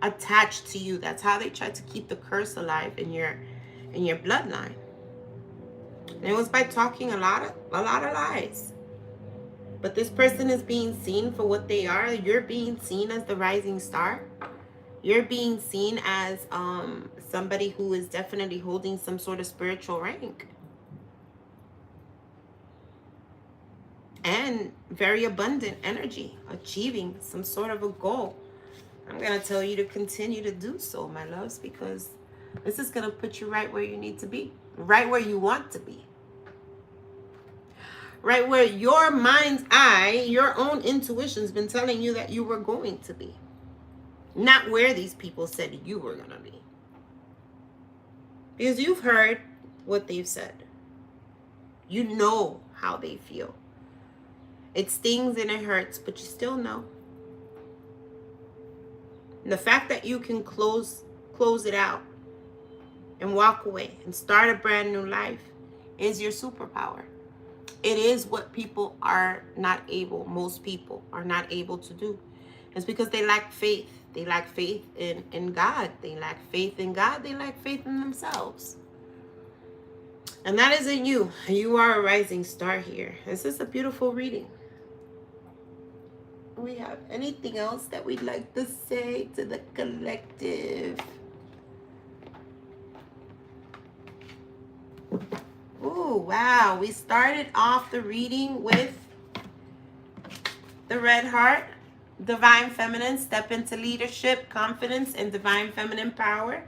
attach to you. That's how they try to keep the curse alive in your bloodline. And it was by talking a lot of lies. But this person is being seen for what they are. You're being seen as the rising star. You're being seen as somebody who is definitely holding some sort of spiritual rank. And very abundant energy, achieving some sort of a goal. I'm going to tell you to continue to do so, my loves, because this is going to put you right where you need to be, right where you want to be, right where your mind's eye, your own intuition's been telling you that you were going to be, not where these people said you were going to be. Because you've heard what they've said. You know how they feel. It stings and it hurts, but you still know. And the fact that you can close it out and walk away and start a brand new life is your superpower. It is what people are not able, most people are not able to do. It's because they lack faith. They lack faith in God. They lack faith in God. They lack faith in themselves. And that isn't you. You are a rising star here. This is a beautiful reading. We have anything else that we'd like to say to the collective? Ooh, wow. We started off the reading with the red heart, divine feminine, step into leadership, confidence, and divine feminine power.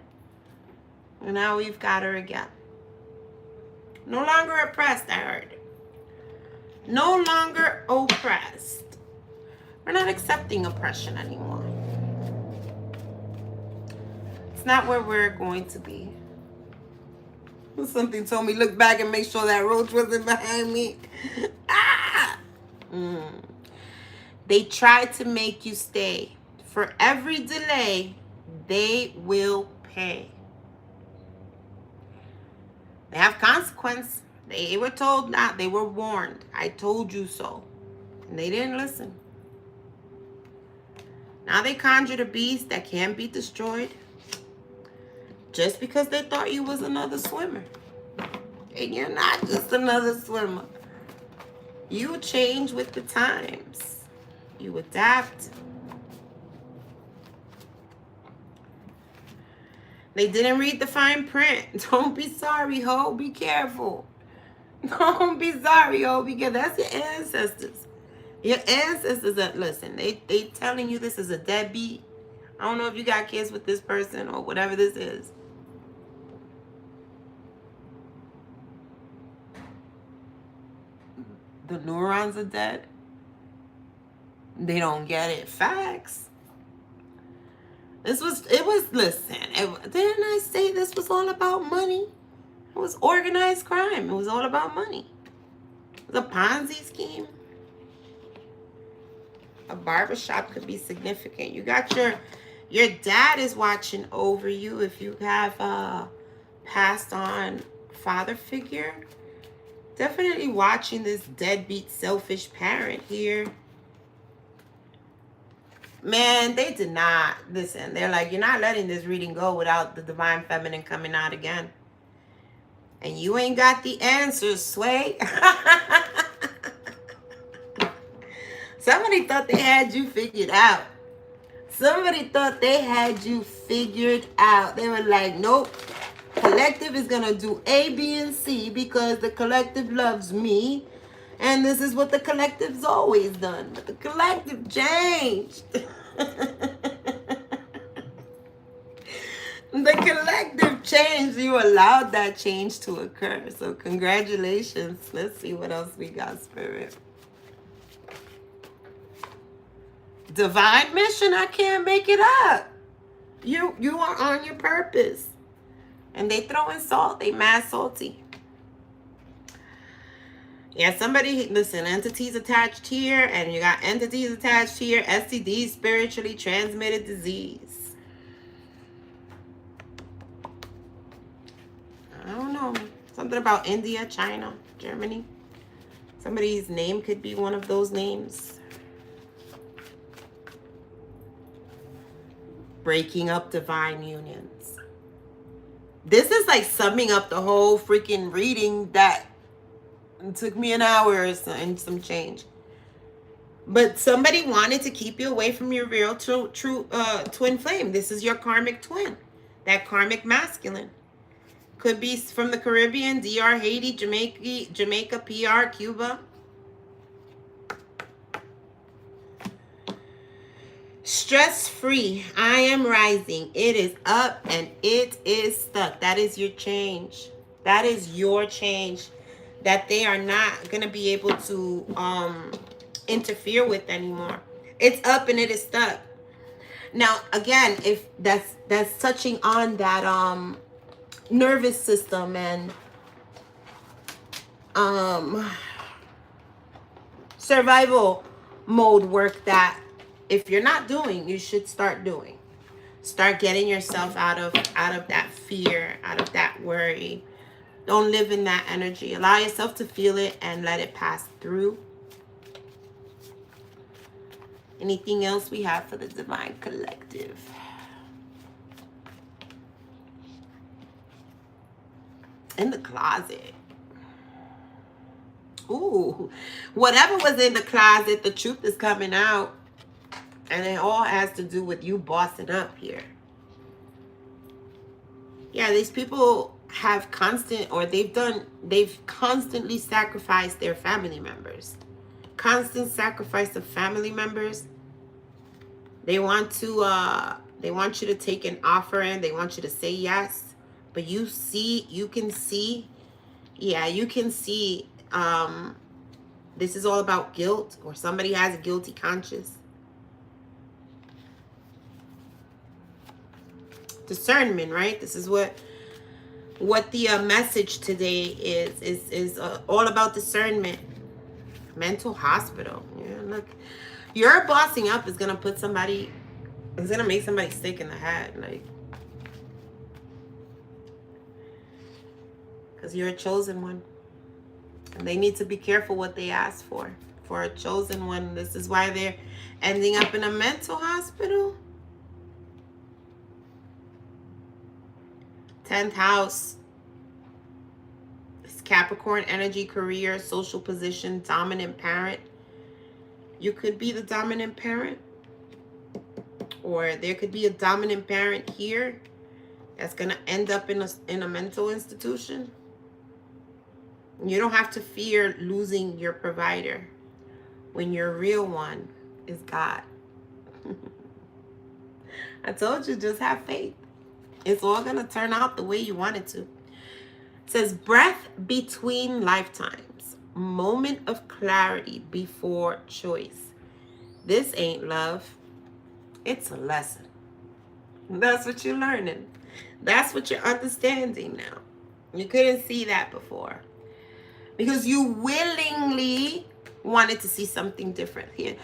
And now we've got her again. No longer oppressed, I heard. No longer oppressed. We're not accepting oppression anymore. It's not where we're going to be. Something told me look back and make sure that roach wasn't behind me. They tried to make you stay. For every delay, they will pay. They have consequence. They were told not. They were warned. I told you so. And they didn't listen. Now they conjured a beast that can't be destroyed just because they thought you was another swimmer. And you're not just another swimmer. You change with the times. You adapt. They didn't read the fine print. Don't be sorry, ho. Be careful. Don't be sorry, ho, because that's your ancestors. Your ancestors, listen, they telling you this is a deadbeat. I don't know if you got kids with this person or whatever this is. The neurons are dead. They don't get it. Facts. Listen, didn't I say this was all about money? It was organized crime. It was all about money. It was a Ponzi scheme. A barbershop could be significant. You got your dad is watching over you if you have a passed on father figure. Definitely watching this deadbeat, selfish parent here. Man, they did not. Listen, they're like, you're not letting this reading go without the divine feminine coming out again. And you ain't got the answers, Sway. Somebody thought they had you figured out. Somebody thought they had you figured out. They were like, nope. Collective is going to do A, B, and C because the collective loves me. And this is what the collective's always done. But the collective changed. The collective changed. You allowed that change to occur. So congratulations. Let's see what else we got, Spirit. Divine mission. I can't make it up. You are on your purpose. And they throwing salt. They mad salty. Yeah, somebody, listen, entities attached here, and you got entities attached here. STD, spiritually transmitted disease. I don't know. Something about India, China, Germany. Somebody's name could be one of those names. Breaking up divine unions. This is like summing up the whole freaking reading that took me an hour and some change. But somebody wanted to keep you away from your real true twin flame. This is your karmic twin. That karmic masculine. Could be from the Caribbean, DR, Haiti, Jamaica, PR, Cuba. Stress-free. I am rising. It is up and it is stuck. That is your change. That is your change that they are not going to be able to interfere with anymore. It's up and it is stuck. Now, again, if that's touching on that nervous system and survival mode work that if you're not doing, you should start doing. Start getting yourself out of that fear, out of that worry. Don't live in that energy. Allow yourself to feel it and let it pass through. Anything else we have for the divine collective? In the closet. Ooh, whatever was in the closet, the truth is coming out. And it all has to do with you bossing up here. Yeah, these people have they've constantly sacrificed their family members. Constant sacrifice of family members. They want you to take an offer and they want you to say yes. But you can see, this is all about guilt, or somebody has a guilty conscience. Discernment, right? This is what the message today is all about. Discernment. Mental hospital. Yeah, look, your bossing up is gonna make somebody sick in the head, like, because you're a chosen one, and they need to be careful what they ask for a chosen one. This is why they're ending up in a mental hospital. 10th house. It's Capricorn energy, career, social position, dominant parent. You could be the dominant parent. Or there could be a dominant parent here that's going to end up in a mental institution. You don't have to fear losing your provider when your real one is God. I told you, just have faith. It's all going to turn out the way you want it to. It says, breath between lifetimes. Moment of clarity before choice. This ain't love. It's a lesson. That's what you're learning. That's what you're understanding now. You couldn't see that before because you willingly wanted to see something different here.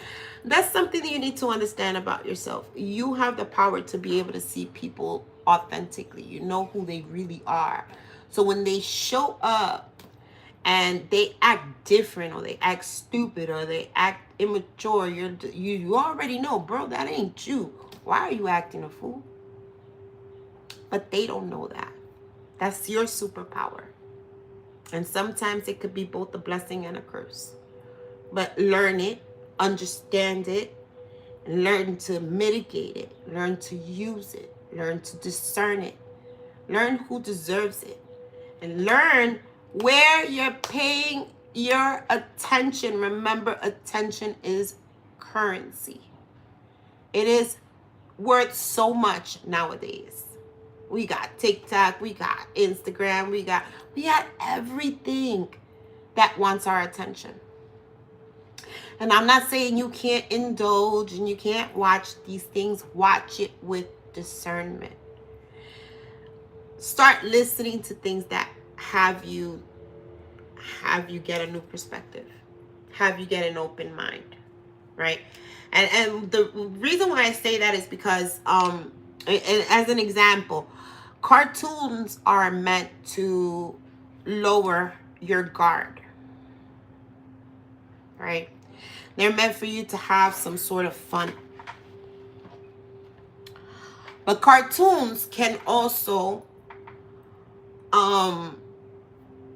That's something that you need to understand about yourself. You have the power to be able to see people authentically. You know who they really are. So when they show up and they act different or they act stupid or they act immature, you already know, bro, that ain't you. Why are you acting a fool? But they don't know that. That's your superpower. And sometimes it could be both a blessing and a curse. But learn it, understand it, and learn to mitigate it, learn to use it, learn to discern it, learn who deserves it, and learn where you're paying your attention. Remember, attention is currency. It is worth so much nowadays. We got TikTok, we got Instagram, we got everything that wants our attention. And I'm not saying you can't indulge and you can't watch these things. Watch it with discernment. Start listening to things that have you get a new perspective, have you get an open mind, right? And the reason why I say that is because as an example, cartoons are meant to lower your guard, right? They're meant for you to have some sort of fun. But cartoons can also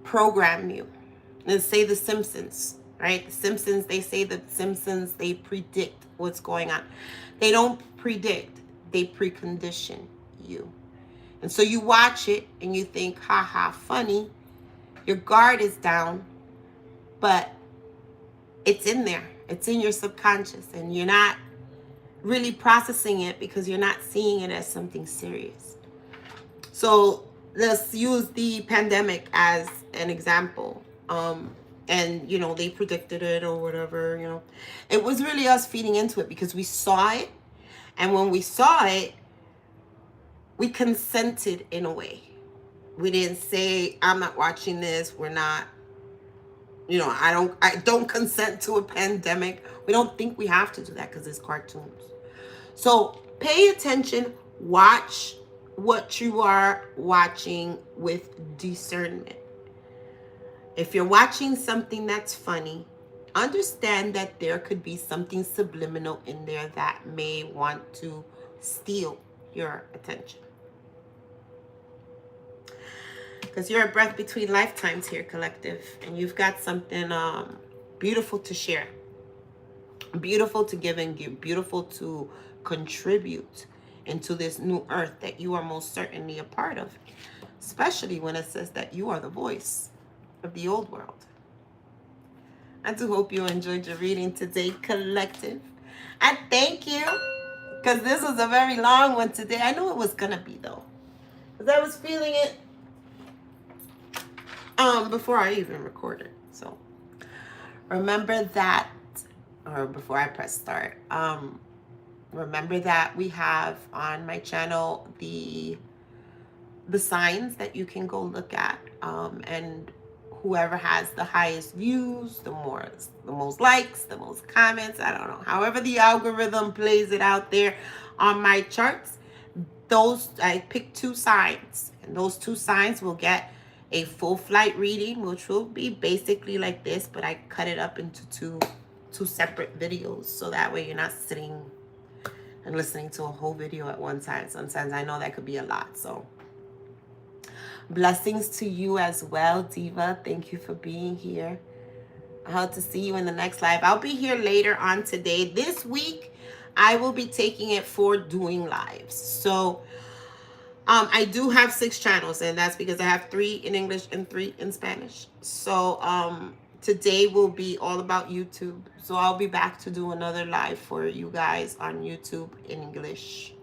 program you. Let's say The Simpsons, right? The Simpsons, they say The Simpsons, they predict what's going on. They don't predict, they precondition you. And so you watch it and you think, haha, funny. Your guard is down, but it's in there. It's in your subconscious, and you're not really processing it because you're not seeing it as something serious. So let's use the pandemic as an example. And, you know, they predicted it or whatever, you know. It was really us feeding into it because we saw it. And when we saw it, we consented in a way. We didn't say, I'm not watching this. We're not, you know, I don't consent to a pandemic. We don't think we have to do that because it's cartoons. So pay attention, watch what you are watching with discernment. If you're watching something that's funny, understand that there could be something subliminal in there that may want to steal your attention. Because you're a breath between lifetimes here, collective. And you've got something beautiful to share. Beautiful to give and give. Beautiful to contribute into this new earth that you are most certainly a part of. Especially when it says that you are the voice of the old world. I do hope you enjoyed your reading today, collective. And thank you. Because this was a very long one today. I knew it was going to be, though. Because I was feeling it before I even recorded. So remember that, or before I press start, remember that we have on my channel the signs that you can go look at, and whoever has the highest views, the most likes, the most comments, I don't know, however the algorithm plays it out there on my charts, those, I picked 2 signs, and those 2 signs will get a full flight reading, which will be basically like this, but I cut it up into two separate videos, so that way you're not sitting and listening to a whole video at one time. Sometimes I know that could be a lot. So blessings to you as well, Diva. Thank you for being here. I hope to see you in the next live. I'll be here later on today. This week, I will be taking it for doing lives. So I do have 6 channels, and that's because I have 3 in English and 3 in Spanish. So today will be all about YouTube. So I'll be back to do another live for you guys on YouTube in English.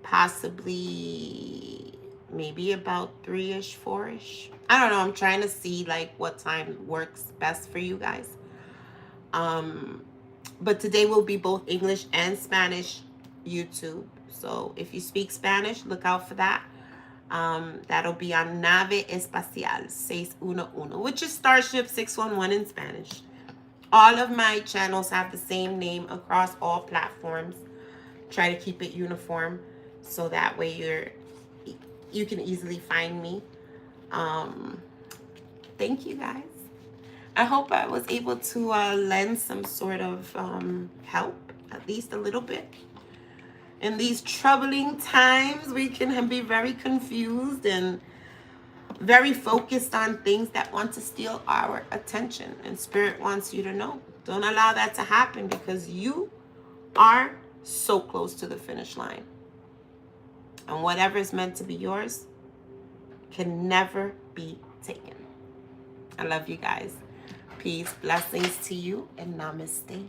Possibly maybe about 3-ish, 4-ish. I don't know. I'm trying to see like what time works best for you guys. But today will be both English and Spanish YouTube. So if you speak Spanish, look out for that. That'll be on Nave Espacial 611, which is Starship 611 in Spanish. All of my channels have the same name across all platforms. Try to keep it uniform so that way you can easily find me. Thank you guys. I hope I was able to lend some sort of help, at least a little bit. In these troubling times, we can be very confused and very focused on things that want to steal our attention. And Spirit wants you to know, don't allow that to happen, because you are so close to the finish line. And whatever is meant to be yours can never be taken. I love you guys. Peace, blessings to you, and namaste.